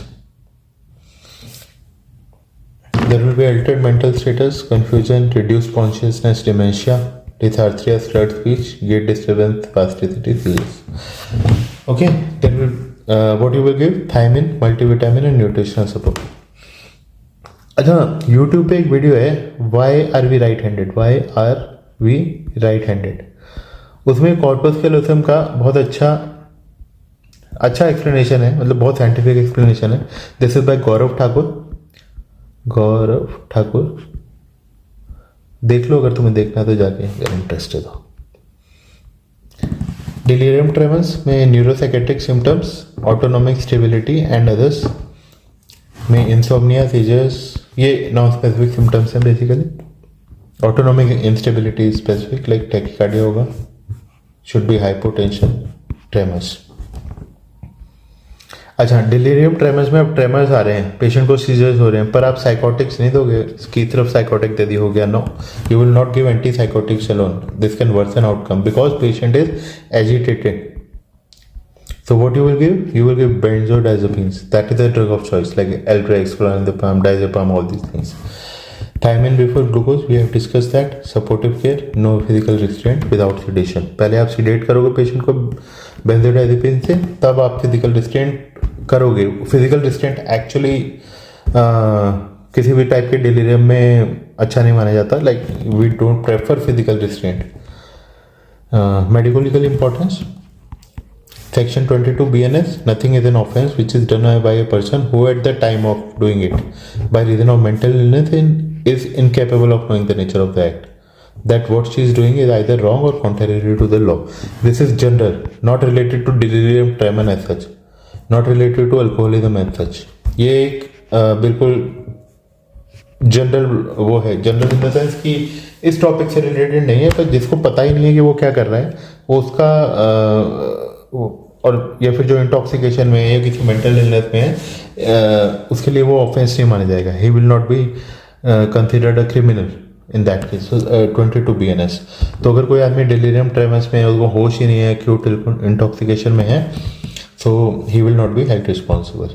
Speaker 1: There will be altered mental status, confusion, reduced consciousness, dementia, dysarthria, slurred speech, gait disturbance, spasticity, seizures. Okay, then what you will give? Thiamine, multivitamin and nutritional support. अच्छा, YouTube पे एक video है, Why are we right-handed? Why are we right-handed? उसमें corpus callosum का बहुत अच्छा explanation है, मतलब बहुत साइंटिफिक एक्सप्लेनेशन है. दिस इज बाय गौरव ठाकुर. देख लो अगर तुम्हें देखना तो जाके, अगर इंटरेस्टेड हो. डिलीरियम ट्रेमर्स में neuropsychiatric symptoms, autonomic stability and others में इंसोम्निया, सीजर्स, ये नॉन स्पेसिफिक सिम्टम्स हैं basically. Autonomic instability specific, like tachycardia होगा, शुड बी हाइपोटेंशन, ट्रेमर्स. अच्छा, डिलीरियम ट्रेमर्स में अब ट्रेमर्स आ रहे हैं, पेशेंट को सीजर्स हो रहे हैं, पर आप साइकोटिक्स नहीं दोगे, इसकी तरफ साइकोटिक दे दी हो गया. No, you will not give antipsychotics alone, this can worsen outcome because patient is agitated. So what you will give? You will give benzodiazepines. That is the drug of choice, like Aldrex, clonazepam, diazepam, all these things. Thiamine before glucose, we have discussed that. Supportive care, no physical restraint without sedation. पहले आप sedate करोगे patient को benzodiazepine से, तब आप physical restraint करोगे. Physical restraint actually किसी भी टाइप के delirium में अच्छा नहीं माना जाता. Like we don't prefer physical restraint. Medical importance. Section 22 BNS, nothing is an offense which is done by a person who at the time of doing it by reason of mental illness is incapable of knowing the nature of the act. That what she is doing is either wrong or contrary to the law. This is general, not related to delirium tremor as such, not related to alcoholism as such. ये एक बिल्कुल general वो है, general in the sense कि इस topic से related नहीं है, पर जिसको पता ही नहीं है कि वो क्या कर रहा है, वो उसका और या फिर जो इंटॉक्सिकेशन में या किसी मेंटल इलनेस में है, उसके लिए वो ऑफेंस नहीं माना जाएगा. ही will not be considered a criminal in that case 22 BNS। तो अगर कोई आदमी डिलीरियम ट्रेमेंस में है, उसको होश ही नहीं है, एक्यूट इंटॉक्सिकेशन में है, so he will not be held responsible.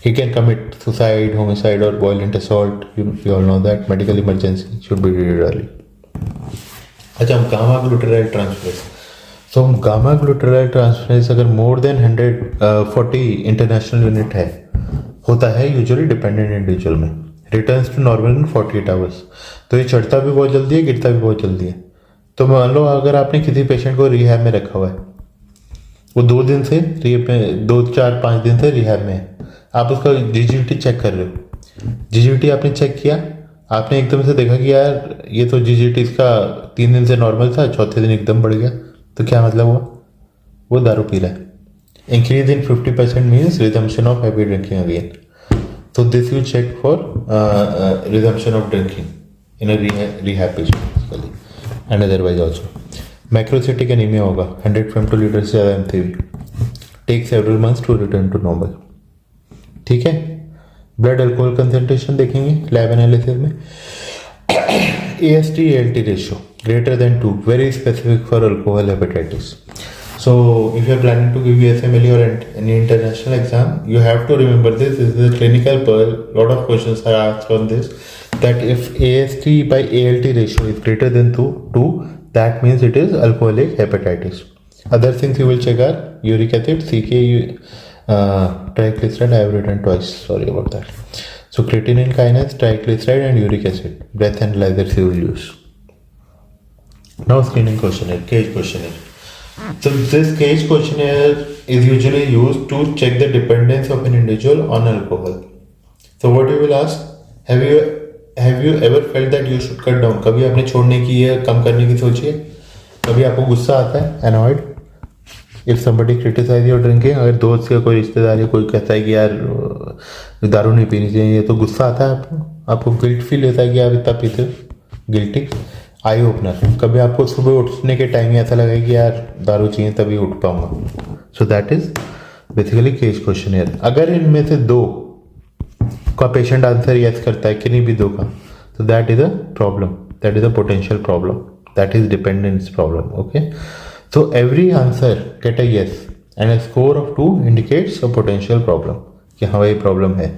Speaker 1: He can commit suicide, homicide, or violent assault. You all know that medical emergency should be treated early. अच्छा, gamma glutaryl transferase. So gamma glutaryl transferase अगर more than 140 international unit है, होता है usually dependent individual में, returns to normal in 48 hours. तो ये चढ़ता भी बहुत जल्दी है, गिरता भी बहुत जल्दी है। तो मान लो अगर आपने किसी पेशेंट को रिहैब में रखा हुआ है, वो 2 दिन से रिहैब में, 2 4 5 दिन से रिहैब में है, आप उसका जीजीटी चेक कर रहे हो, जीजीटी आपने चेक किया, आपने एकदम से देखा कि यार ये तो जीजीटी इसका 3 दिन से नॉर्मल था, चौथे दिन एकदम बढ़ गया, तो क्या मतलब हुआ? वो दारू पी रहा है। Increase in 50% means resumption of habit drinking again. So this you check for resumption of drinking in a rehab patient basically, and otherwise also. Macrocytic anemia होगा, 100 femtoliters से ज़्यादा MCV, take several months to return to normal। ठीक है, blood alcohol concentration देखेंगे lab analysis में। AST ALT ratio greater than 2, very specific for alcohol hepatitis. So if you are planning to give USMLE or any international exam, you have to remember this. This is a clinical pearl. Lot of questions are asked on this. That if AST by ALT ratio is greater than 2, that means it is alcoholic hepatitis. Other things you will check are uric acid, CK, triglyceride. I have written twice. Sorry about that. So creatinine kinase, triglyceride, and uric acid. Breath analyzers you will use. Now screening questionnaire, CAGE questionnaire. So this CAGE questionnaire is usually used to check the dependence of an individual on alcohol. So what you will ask, have you ever felt that you should cut down? कभी आपने छोड़ने की या कम करने की सोची है? कभी आपको गुस्सा आता है? Annoyed? If somebody criticize your drinking, अगर दोस्त या कोई रिश्तेदार या कोई कहता है कि यार दारू नहीं पीनी चाहिए, तो गुस्सा आता है आपको गिल्ट फील होता है कि आप इतना पीते हो? गिल्टी? आई ओपनर, कभी आपको सुबह उठने के टाइम ऐसा लगे कि यार दारू चाहिए तभी उठ पाऊंगा? So that is basically CAGE questionnaire. अगर इनमें से 2 का पेशेंट आंसर यस करता है, किन्हीं भी 2 का, तो that is a problem, that is a potential problem, that is dependence problem. Okay, so every answer get a yes and a score of 2 indicates a potential problem, कि हाँ ये problem है।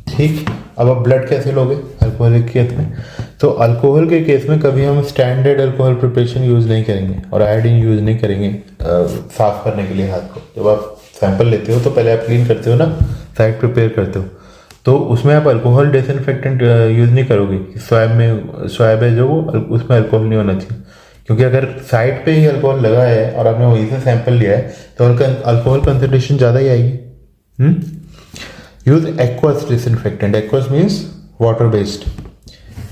Speaker 1: ठीक, अब आप ब्लड कैसे लोगे अल्कोहलिक केस में? तो अल्कोहल के केस में कभी हम स्टैंडर्ड अल्कोहल प्रिपरेशन यूज़ नहीं करेंगे और आयोडीन यूज़ नहीं करेंगे साफ करने के लिए हाथ को। जब आप सैंपल लेते हो तो पहले आप क्लीन करते हो ना, साइड प्रिपेयर करते हो, तो उसमें आप अल्कोहल डिसइंफेक्टेंट यूज़ नहीं करोगे। स्वैब है जो, वो उसमें अल्कोहल नहीं होना चाहिए, क्योंकि अगर साइड पे ही अल्कोहल लगा है और आपने वहीं से सैंपल लिया है तो अल्कोहल कंसंट्रेशन ज़्यादा ही आएगी। Use aqueous disinfectant. Aqueous means water based.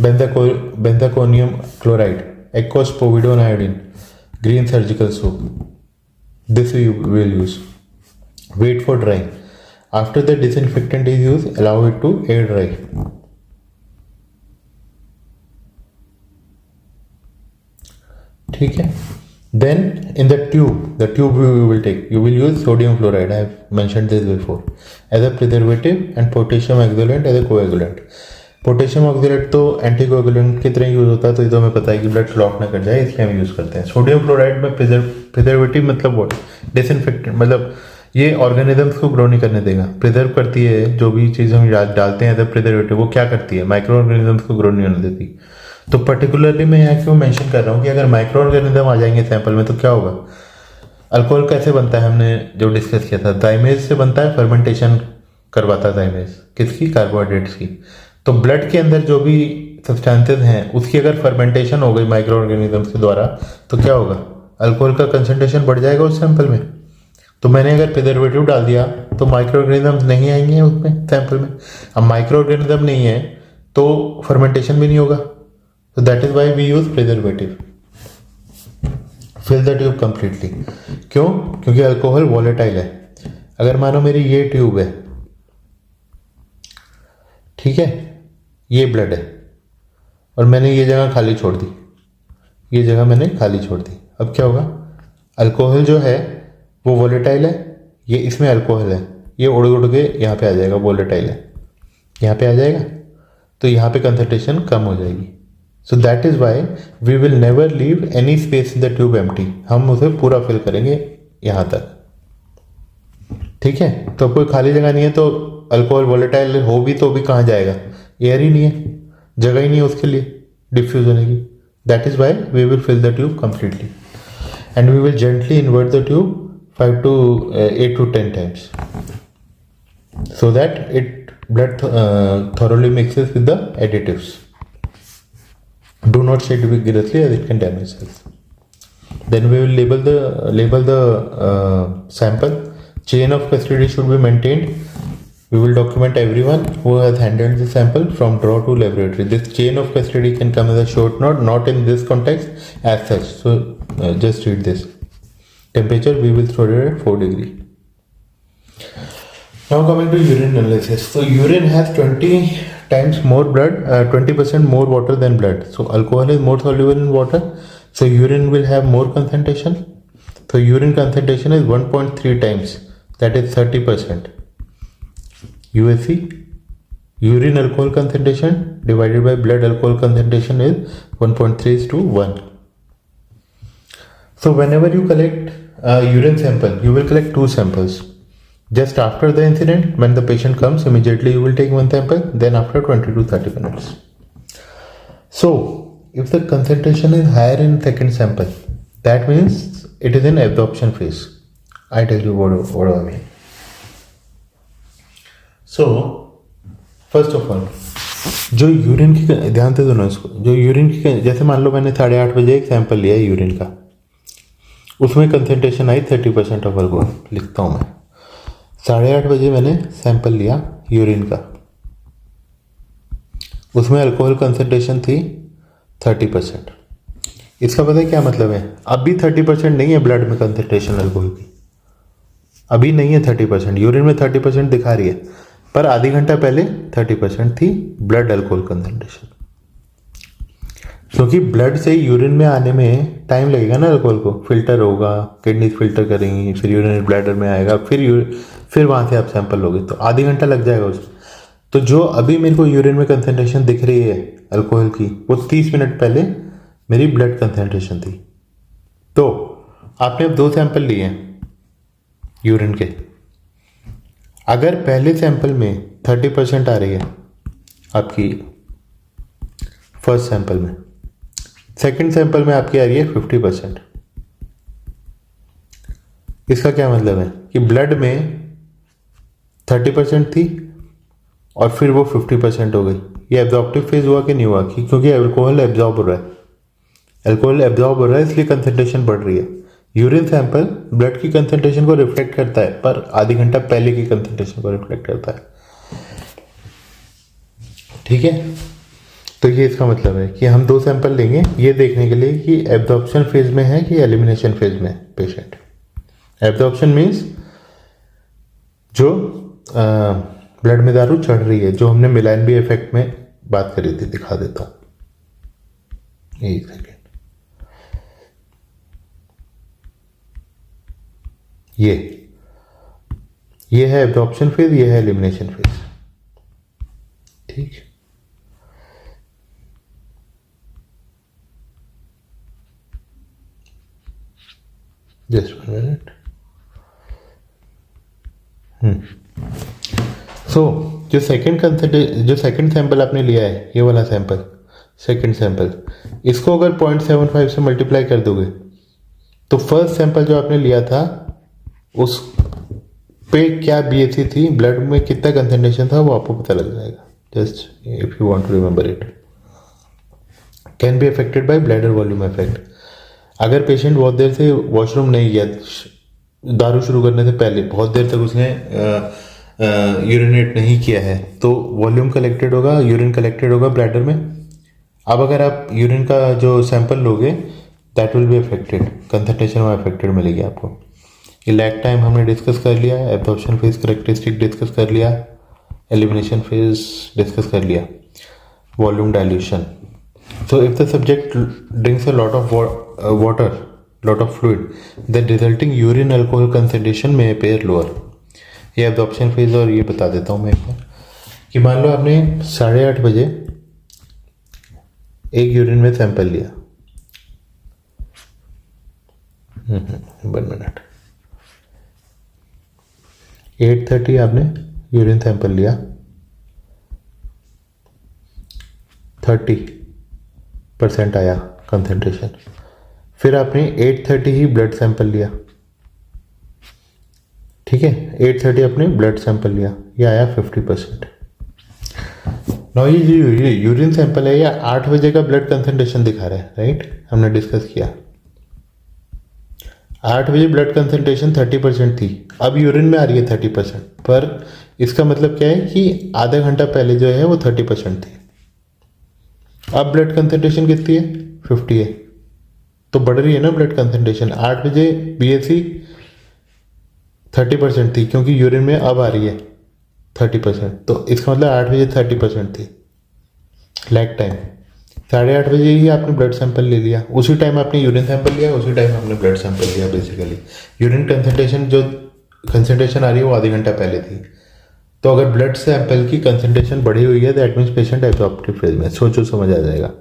Speaker 1: Benzalkonium chloride, aqueous povidone iodine, green surgical soap. This we will use. Wait for drying. After the disinfectant is used, allow it to air dry. ठीक है। Then in the tube we will take, you will use sodium fluoride. I have mentioned this before, as a preservative, and potassium oxalate as a coagulant. Potassium oxalate तो anti coagulant की तरह use होता है, तो ये तो हमें पता है कि ब्लड क्लॉट ना कर जाए, इसलिए हम यूज करते हैं। सोडियम फ्लोराइड में प्रिजर्वेटिव मतलब what? डिसइंफेक्टेंट, मतलब ये ऑर्गेनिजम्स को ग्रो नहीं करने देगा, प्रिजर्व करती है। जो भी चीज़ हम डालते हैं एज अ प्रिजर्वेटिव, वो क्या करती है? माइक्रो ऑर्गेनिजम्स को ग्रो नहीं होने देती। तो पर्टिकुलरली मैं यहाँ क्यों मेंशन कर रहा हूँ कि अगर माइक्रो ऑर्गेनिज्म आ जाएंगे सैंपल में तो क्या होगा? अल्कोहल कैसे बनता है, हमने जो डिस्कस किया था, जाइमेज से बनता है, फर्मेंटेशन करवाता है जाइमेज, किसकी? कार्बोहाइड्रेट्स की। तो ब्लड के अंदर जो भी सब्सटेंसेज हैं उसकी अगर फर्मेंटेशन हो गई माइक्रो ऑर्गेनिजम्स के द्वारा, तो क्या होगा? अल्कोहल का कंसंट्रेशन बढ़ जाएगा उस सैंपल में। तो मैंने अगर प्रिजर्वेटिव डाल दिया तो माइक्रो ऑर्गेनिजम्स नहीं आएंगे उसमें सैंपल में। अब माइक्रो ऑर्गेनिज्म नहीं है तो फर्मेंटेशन भी नहीं होगा। So that is why we use preservative. Fill the tube completely. क्यों? क्योंकि अल्कोहल वॉलेटाइल है। अगर मानो मेरी ये ट्यूब है, ठीक है, ये ब्लड है और मैंने ये जगह खाली छोड़ दी, ये जगह मैंने खाली छोड़ दी, अब क्या होगा? अल्कोहल जो है वो वॉलेटाइल है, ये इसमें अल्कोहल है, ये उड़ उड़ के यहाँ पे आ जाएगा, वॉलेटाइल है, यहाँ पे आ जाएगा। तो यहाँ पे कंसंट्रेशन कम हो जाएगी. So that is why we will never leave any space in the tube empty. हम उसे पूरा फिल करेंगे यहाँ तक. ठीक है. तो कोई खाली जगह नहीं है तो अल्कोहल वोलेटाइल हो भी तो भी कहाँ जाएगा? एयर ही नहीं है, जगह ही नहीं है उसके लिए डिफ्यूज होने की. That is why we will fill the tube completely and we will gently invert the tube 8 to 10 times so that blood thoroughly mixes with the additives. Do not shake vigorously as it can damage cells. Then we will label the sample. Chain of custody should be maintained. We will document everyone who has handled the sample from draw to laboratory. This chain of custody can come as a short note, not in this context as such. So just read this. Temperature we will store it at 4 degree. Now coming to urine analysis. So urine has 20 times more blood, 20% more water than blood. So alcohol is more soluble in water. So urine will have more concentration. So urine concentration is 1.3 times. That is 30%. USC, urine alcohol concentration divided by blood alcohol concentration is 1.3:1. So whenever you collect a urine sample, you will collect 2 samples. Just after the incident, when the patient comes, immediately you will take 1 sample, then after 20 to 30 minutes. So if the concentration is higher in second sample, that means it is in absorption phase. I tell you what I mean. So first of all, जो urine की, ध्यान से सुनो इसको, जो urine की, जैसे मान लो मैंने 8:30 बजे एक सैंपल लिया है यूरिन का, उसमें कंसंट्रेशन आई 30% ऑफ अल्कोहल. लिखता हूँ मैं, 8:30 बजे मैंने सैंपल लिया यूरिन का, उसमें अल्कोहल कंसंट्रेशन थी 30%. इसका पता है क्या मतलब है? अभी 30% नहीं है ब्लड में कंसंट्रेशन अल्कोहल की, अभी नहीं है 30%. यूरिन में 30% दिखा रही है, पर आधी घंटा पहले 30% थी ब्लड अल्कोहल कंसंट्रेशन. क्योंकि ब्लड से यूरिन में आने में टाइम लगेगा ना, अल्कोहल को फिल्टर होगा, किडनी फिल्टर करेंगी, फिर यूरिन ब्लैडर में आएगा, फिर वहाँ से आप सैंपल लोगे, तो आधी घंटा लग जाएगा उसमें. तो जो अभी मेरे को यूरिन में कंसंट्रेशन दिख रही है अल्कोहल की, वो 30 मिनट पहले मेरी ब्लड कंसंट्रेशन थी. तो आपने अब 2 सैंपल लिए हैं यूरिन के. अगर पहले सैंपल में 30% आ रही है आपकी फर्स्ट सैंपल में, सेकंड सैंपल में आपकी आ रही है 50%. इसका क्या मतलब है कि ब्लड में 30% थी और फिर वो 50% हो गई. ये एब्जॉर्प्टिव फेज हुआ कि नहीं हुआ? क्योंकि अल्कोहल एब्जॉर्ब हो रहा है, अल्कोहल एब्जॉर्ब हो रहा है, इसलिए कंसंट्रेशन बढ़ रही है. यूरिन सैंपल ब्लड की कंसंट्रेशन को रिफ्लेक्ट करता है, पर आधी घंटा पहले की कंसंट्रेशन को रिफ्लेक्ट करता है. ठीक है. तो ये इसका मतलब है कि हम 2 सैंपल लेंगे ये देखने के लिए कि एब्जॉर्प्शन फेज में है कि एलिमिनेशन फेज में पेशेंट. एब्जॉर्प्शन मीन्स जो ब्लड में दारू चढ़ रही है, जो हमने मिलान-बी इफेक्ट में बात करी थी. दिखा देता हूँ, एक सेकेंड. ये है एब्जॉर्प्शन फेज, ये है एलिमिनेशन फेज. ठीक. Just 1 minute. सो जो सेकंड सैंपल आपने लिया है, ये वाला सैंपल, सेकंड सैंपल, इसको अगर 0.75 से मल्टीप्लाई कर दोगे तो फर्स्ट सैंपल जो आपने लिया था उस पे क्या BAC थी, ब्लड में कितना कंसंट्रेशन था, वो आपको पता लग जाएगा. Just if you want to remember it. Can be affected by bladder volume effect. अगर पेशेंट बहुत देर से वॉशरूम नहीं गया, दारू शुरू करने से पहले बहुत देर तक उसने यूरिनेट नहीं किया है, तो वॉल्यूम कलेक्टेड होगा, यूरिन कलेक्टेड होगा ब्लैडर में. अब अगर आप यूरिन का जो सैंपल लोगे, that will be affected, concentration में अफेक्टेड मिलेगी आपको. ये लैग टाइम हमने डिस्कस कर लिया, एब्जॉर्प्शन फेज करेक्टरिस्टिक डिस्कस कर लिया, एलिमिनेशन फेज डिस्कस कर लिया, volume dilution. So if the subject drinks a lot of water, lot of fluid, the resulting urine alcohol concentration may appear lower. ये absorption phase और ये बता देता हूँ मैं एक बार कि मान लो आपने 8:30 बजे एक यूरिन में सैंपल लिया, 1 मिनट, 830 आपने यूरिन सैंपल लिया, 30% आया कंसंट्रेशन। फिर आपने 830 ही ब्लड सैंपल लिया, ठीक है, 830 आपने ब्लड सैंपल लिया, ये आया 50%। नाउ ये जो यूरिन सैंपल है, या 8 बजे का ब्लड कंसंट्रेशन दिखा रहा है, राइट, हमने डिस्कस किया। 8 बजे ब्लड कंसंट्रेशन 30% थी, अब यूरिन में आ रही है 30%, पर इसका मतलब क्या है कि आधा घंटा पहले जो है वो 30% थी, अब ब्लड कंसंट्रेशन कितनी है, 50 है, तो बढ़ रही है ना ब्लड कंसंट्रेशन। 8 बजे BSC 30% थी, क्योंकि यूरिन में अब आ रही है 30%, तो इसका मतलब 8 बजे 30% थी, लैग टाइम। 8:30 बजे ही आपने ब्लड सैंपल ले लिया, उसी टाइम आपने यूरिन सैंपल लिया, उसी टाइम आपने ब्लड सैंपल लिया। बेसिकली यूरिन कंसंट्रेशन जो कंसंट्रेशन आ रही है वो आधे घंटा पहले थी, तो अगर ब्लड सैंपल की कंसंट्रेशन बढ़ी हुई है that means patient absorptive phase में, सोचो समझ आ जाएगा।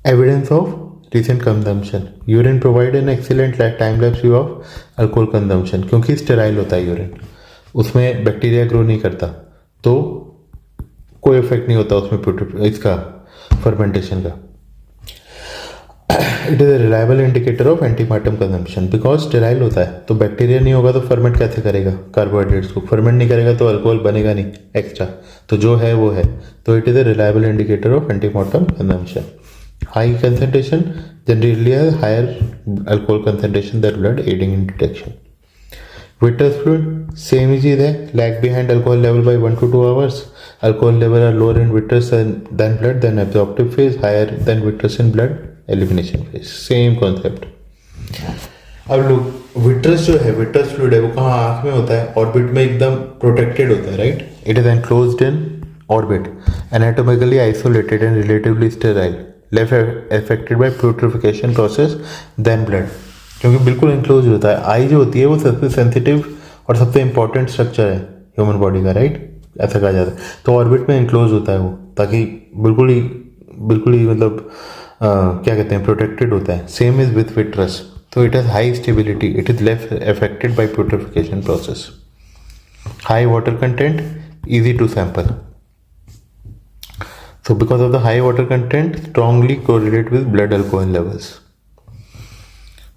Speaker 1: Evidence of recent consumption, urine provide an excellent time lapse view of alcohol consumption, क्योंकि स्टेराइल होता है यूरिन, उसमें बैक्टीरिया ग्रो नहीं करता, तो कोई इफेक्ट नहीं होता उसमें इसका फर्मेंटेशन का। It is a reliable indicator of antemortem consumption, because sterile होता है, तो बैक्टीरिया नहीं होगा तो फर्मेंट कैसे करेगा कार्बोहाइड्रेट्स को, फर्मेंट नहीं करेगा तो अल्कोहल बनेगा नहीं एक्स्ट्रा, तो जो है वो है, तो it is a reliable indicator of antemortem consumption. High concentration generally higher alcohol concentration that blood aiding in detection. Vitreous fluid, same is there, lag behind alcohol level by 1 to 2 hours. Alcohol level are lower in vitreous than blood, then absorptive phase, higher than vitreous in blood, elimination phase. Same concept. अब लोग vitreous जो है, vitreous fluid है, वो कहाँ आँख में होता है, ऑर्बिट में एकदम प्रोटेक्टेड होता है, right, it is enclosed in orbit, anatomically isolated and relatively sterile, less affected by putrefaction process than blood, क्योंकि बिल्कुल इंक्लोज होता है। आई जो होती है वो सबसे सेंसिटिव और सबसे इंपॉर्टेंट स्ट्रक्चर है ह्यूमन बॉडी का, राइट, ऐसा कहा जाता है, तो ऑर्बिट में इंक्लोज होता है वो, ताकि बिल्कुल ही मतलब क्या कहते हैं, प्रोटेक्टेड होता है। सेम इज विथ विट्रस, तो it has high stability, it is less affected by putrefaction process, high water content, easy to sample. So because of the high water content strongly correlate with blood alcohol levels.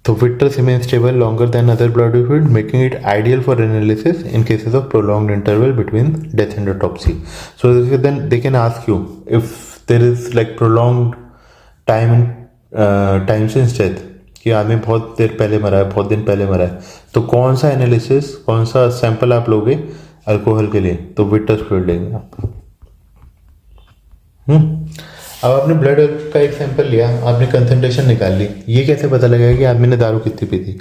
Speaker 1: So vitreous remains stable longer than other blood fluid, making it ideal for analysis in cases of prolonged interval between death and autopsy. So then they can ask you if there is like prolonged time since death, कि आदमी बहुत देर पहले मरा है, बहुत दिन पहले मरा है, तो कौन सा एनालिसिस, कौन सा सैंपल आप लोगे अल्कोहल के लिए, तो विट्रेस फ्लूइड लेंगे आप। अब आपने ब्लड का एक सैंपल लिया, आपने कंसंट्रेशन निकाल ली, ये कैसे पता लगेगा कि आदमी ने दारू कितनी पी थी?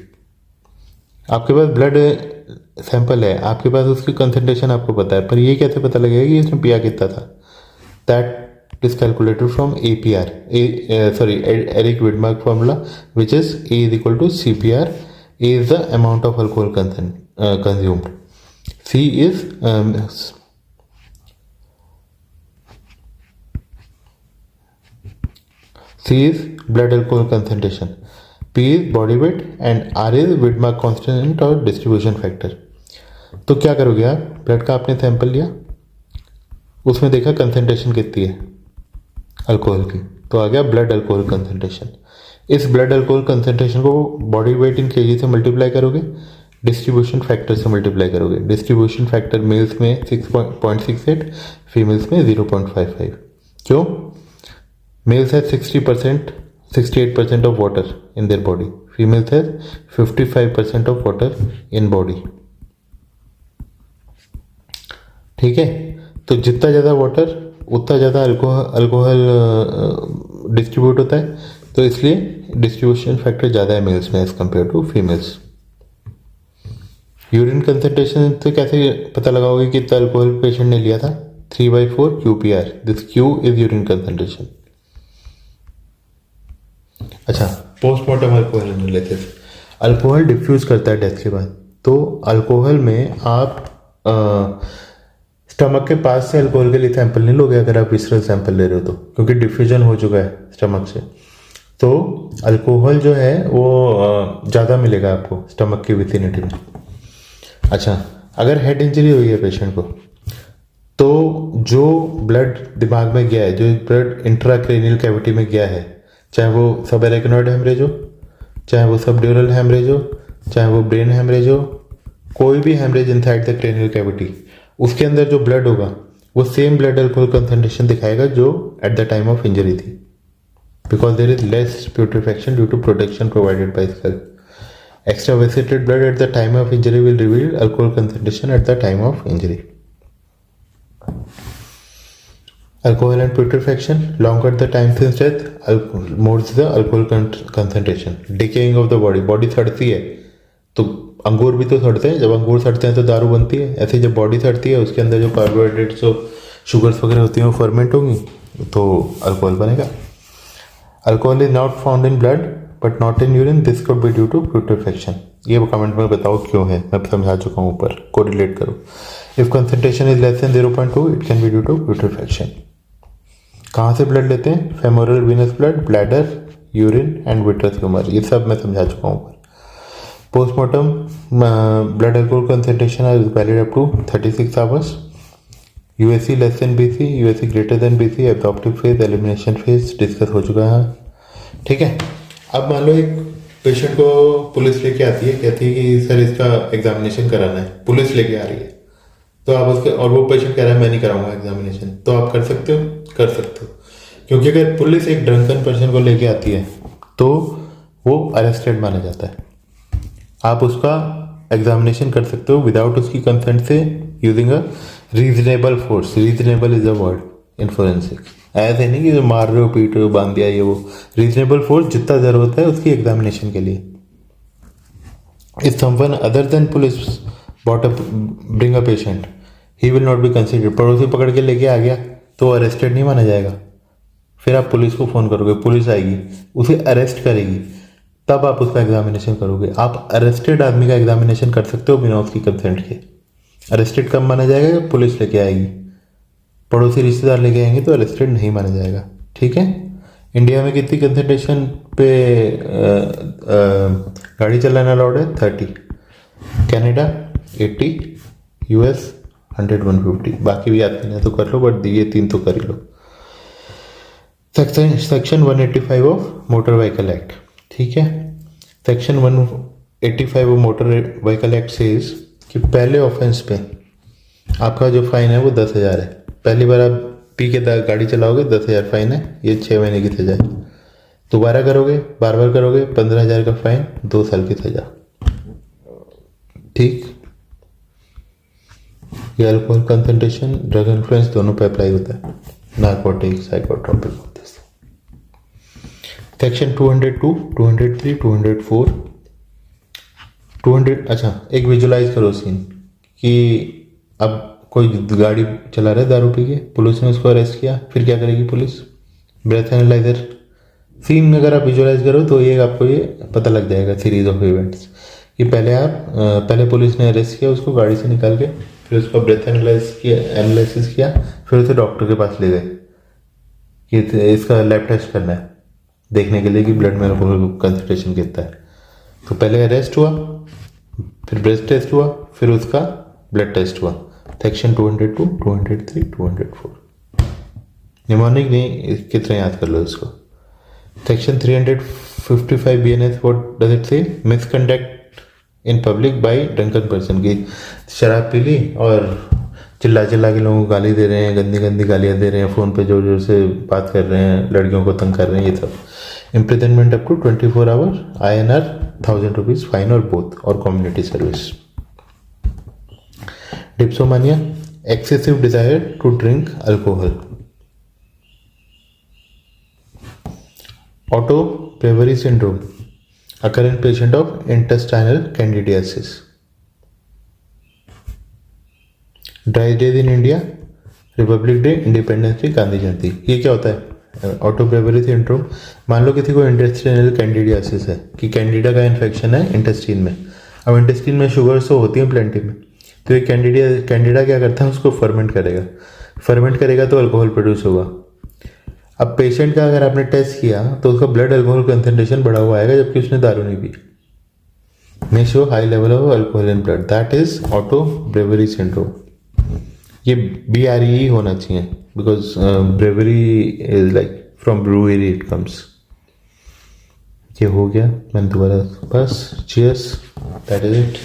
Speaker 1: आपके पास ब्लड सैंपल है, आपके पास उसकी कंसंट्रेशन आपको पता है, पर ये कैसे पता लगेगा कि इसने पिया कितना था? That is calculated from APR, Eric Widmark formula, which is A is equal to CPR. A is the amount of alcohol consumed. C is blood alcohol concentration, P is body weight and R is Widmark constant और distribution factor. तो क्या करोगे आप? Blood का आपने sample लिया, उसमें देखा कंसंट्रेशन कितनी है अल्कोहल की, तो आ गया ब्लड अल्कोहल कंसंट्रेशन। इस ब्लड अल्कोहल कंसंट्रेशन को बॉडी वेट इन kg से मल्टीप्लाई करोगे, डिस्ट्रीब्यूशन फैक्टर से मल्टीप्लाई करोगे। डिस्ट्रीब्यूशन फैक्टर मेल्स में 6.68, फीमेल्स में 0.55। क्यों? Males have 68% of water in their body. Females have 55% of water in body. ठीक है, तो जितना ज़्यादा वाटर उतना ज़्यादा अल्कोहल डिस्ट्रीब्यूट होता है, तो इसलिए डिस्ट्रीब्यूशन फैक्टर ज़्यादा है मेल्स में as compare to females. Urine concentration से कैसे पता लगाओगे कि कितना अल्कोहल पेशेंट ने लिया था? 3/4 QPR. This Q is urine concentration. अच्छा, postmortem alcohol analysis, alcohol diffuse करता है डेथ के बाद, तो अल्कोहल में आप स्टमक के पास से अल्कोहल के लिए सैंपल नहीं लोगे अगर आप विसरल सैंपल ले रहे हो तो, क्योंकि डिफ्यूजन हो चुका है स्टमक से, तो अल्कोहल जो है वो ज़्यादा मिलेगा आपको स्टमक की विसिनिटी में। अच्छा, अगर हेड इंजरी हुई है पेशेंट को, तो जो ब्लड दिमाग में गया है, जो ब्लड इंट्राक्रेनियल कैविटी में गया है, चाहे वो सब एरेक्नोइड हेमरेज हो, चाहे वो सब ड्यूरल हेमरेज हो, चाहे वो ब्रेन हेमरेज हो, कोई भी haemorrhage inside the cranial cavity, उसके अंदर जो ब्लड होगा वो सेम ब्लड अल्कोहल कंसंट्रेशन दिखाएगा जो at the time of injury थी, because there is less putrefaction due to protection provided by skull. Extravasated blood at the time of injury will reveal alcohol concentration at the time of injury. Alcohol and putrefaction, longer the time since death, more the alcohol concentration. Decaying of the body, body सड़ती है तो अंगूर भी तो सड़ते हैं, जब अंगूर सड़ते हैं तो दारू बनती है, ऐसे जब बॉडी सड़ती है उसके अंदर जो कार्बोहाइड्रेट्स और शुगर्स वगैरह होती हैं वो फर्मेंट होंगी तो अल्कोहल बनेगा। Alcohol is not found in blood but not in urine, this could be due to putrefaction. ये कमेंट में बताओ क्यों है, मैं समझा चुका हूँ ऊपर, कोरिलेट करो। If concentration is less than 0.2 it can be due to putrefaction. कहाँ से ब्लड लेते हैं? Femoral venous blood, bladder, urine and vitreous humour, ये सब मैं समझा चुका हूँ ऊपर। Postmortem blood alcohol concentration is valid up to 36 hours. USC less than BC, USC greater than BC, absorptive phase, elimination phase discuss हो चुका है। ठीक है, अब मान लो एक पेशेंट को पुलिस लेके आती है, कहती है कि सर इसका एग्जामिनेशन कराना है, पुलिस लेके आ रही है, तो आप उसके, और वो पेशेंट कह रहा है मैं नहीं कराऊंगा एग्जामिनेशन, तो आप कर सकते हो? कर सकते हो, क्योंकि अगर पुलिस एक ड्रंकन पर्सन को लेके आती है तो वो अरेस्टेड माना जाता है। आप उसका एग्जामिनेशन कर सकते हो विदाउट उसकी कंसेंट से, using a reasonable force. Reasonable is a word in forensics. ऐसे नहीं कि जो मार रहे हो, पीट रहे हो, बांध दिया, ये वो। रीजनेबल फोर्स जितना जरूरत है उसकी एग्जामिनेशन के लिए। If someone other than police bought up bring a patient, he will not be considered. पड़ोसी पकड़ के लेके आ गया तो अरेस्टेड नहीं माना जाएगा। फिर आप पुलिस को फोन करोगे, पुलिस आएगी, उसे अरेस्ट करेगी, तब आप उसका एग्जामिनेशन करोगे। आप अरेस्टेड आदमी का एग्जामिनेशन कर सकते हो बिना उसकी कंसेंट के। अरेस्टेड कब माना जाएगा? पुलिस लेके आएगी। पड़ोसी रिश्तेदार लेके आएंगे तो अरेस्टेड नहीं माना जाएगा। ठीक है, इंडिया में कितनी कंसंट्रेशन पे गाड़ी चलाना अलाउड है? 30। Canada 80, US 100-150। बाकी भी आते हैं तो कर लो, बट ये 3 तो कर ही लो। Section 185 of motor vehicle act. ठीक है, section 185 of motor vehicle act says कि पहले ऑफेंस पे आपका जो फाइन है वो 10,000 है। पहली बार आप पी के गाड़ी चलाओगे 10,000 फाइन है, ये 6 महीने की सजा है। दोबारा करोगे, बार बार करोगे, 15,000 का फाइन, 2 साल की सजा। ठीक, ये अल्कोहल कंसंट्रेशन, ड्रग इन्फ्लुएंस दोनों पे अप्लाई होता है, नार्कोटिक, साइकोट्रोपिक। सेक्शन 202, 203, 204, 200। अच्छा, एक विजुलाइज करो सीन कि अब कोई गाड़ी चला रहा है दारू पी के, पुलिस ने उसको अरेस्ट किया, फिर क्या करेगी पुलिस? Breath analyser. सीन में अगर आप विजुलाइज करो तो ये आपको ये पता लग जाएगा सीरीज ऑफ इवेंट्स कि पहले पुलिस ने अरेस्ट किया उसको गाड़ी से निकाल के, फिर उसका ब्रेथ एनालिसिस किया, फिर उसे डॉक्टर के पास ले गए कि इसका लैब टेस्ट करना है देखने के लिए कि ब्लड में अल्कोहल कंसंट्रेशन कितना है। तो पहले अरेस्ट हुआ, फिर ब्रेथ टेस्ट हुआ, फिर उसका ब्लड टेस्ट हुआ। सेक्शन 202, 203, 204। निमोनिक नहीं, कितना याद कर लो इसको। Section 355 BNS, what does it say? Misconduct in public by drunken person. की शराब पी ली और चिल्ला के लोगों को गाली दे रहे हैं, गंदी गंदी गालियाँ दे रहे हैं, फ़ोन पे जोर जोर से बात कर रहे हैं, लड़कियों को तंग कर रहे हैं, ये सब। Imprisonment up to 24 hour, INR 1,000 rupees fine और बोथ, और community service. Dipsomania, excessive desire to drink alcohol. Auto brewery syndrome, occur in patient of intestinal candidiasis. Dry days in India, Republic Day, Independence Day, Gandhi Jayanti. ये क्या होता है? Auto brewery syndrome. मान लो किसी को इंटेस्टाइनल कैंडिडियासिस है, कि कैंडिडा का इन्फेक्शन है इंटेस्टीन में। अब इंटेस्टीन में शुगर्स तो होती हैं प्लेंटी में, तो ये कैंडिडा क्या करता है, उसको फर्मेंट करेगा तो अल्कोहल प्रोड्यूस होगा। अब पेशेंट का अगर आपने टेस्ट किया तो उसका ब्लड अल्कोहल कंसंट्रेशन बढ़ा हुआ आएगा, जबकि उसने दारू नहीं P. May show high level of alcohol in blood, that is auto bravery syndrome. ये BRE होना चाहिए, because bravery is like from brewery it comes. ये हो गया, मैंने दोबारा बस cheers, that is it,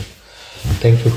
Speaker 1: thank you.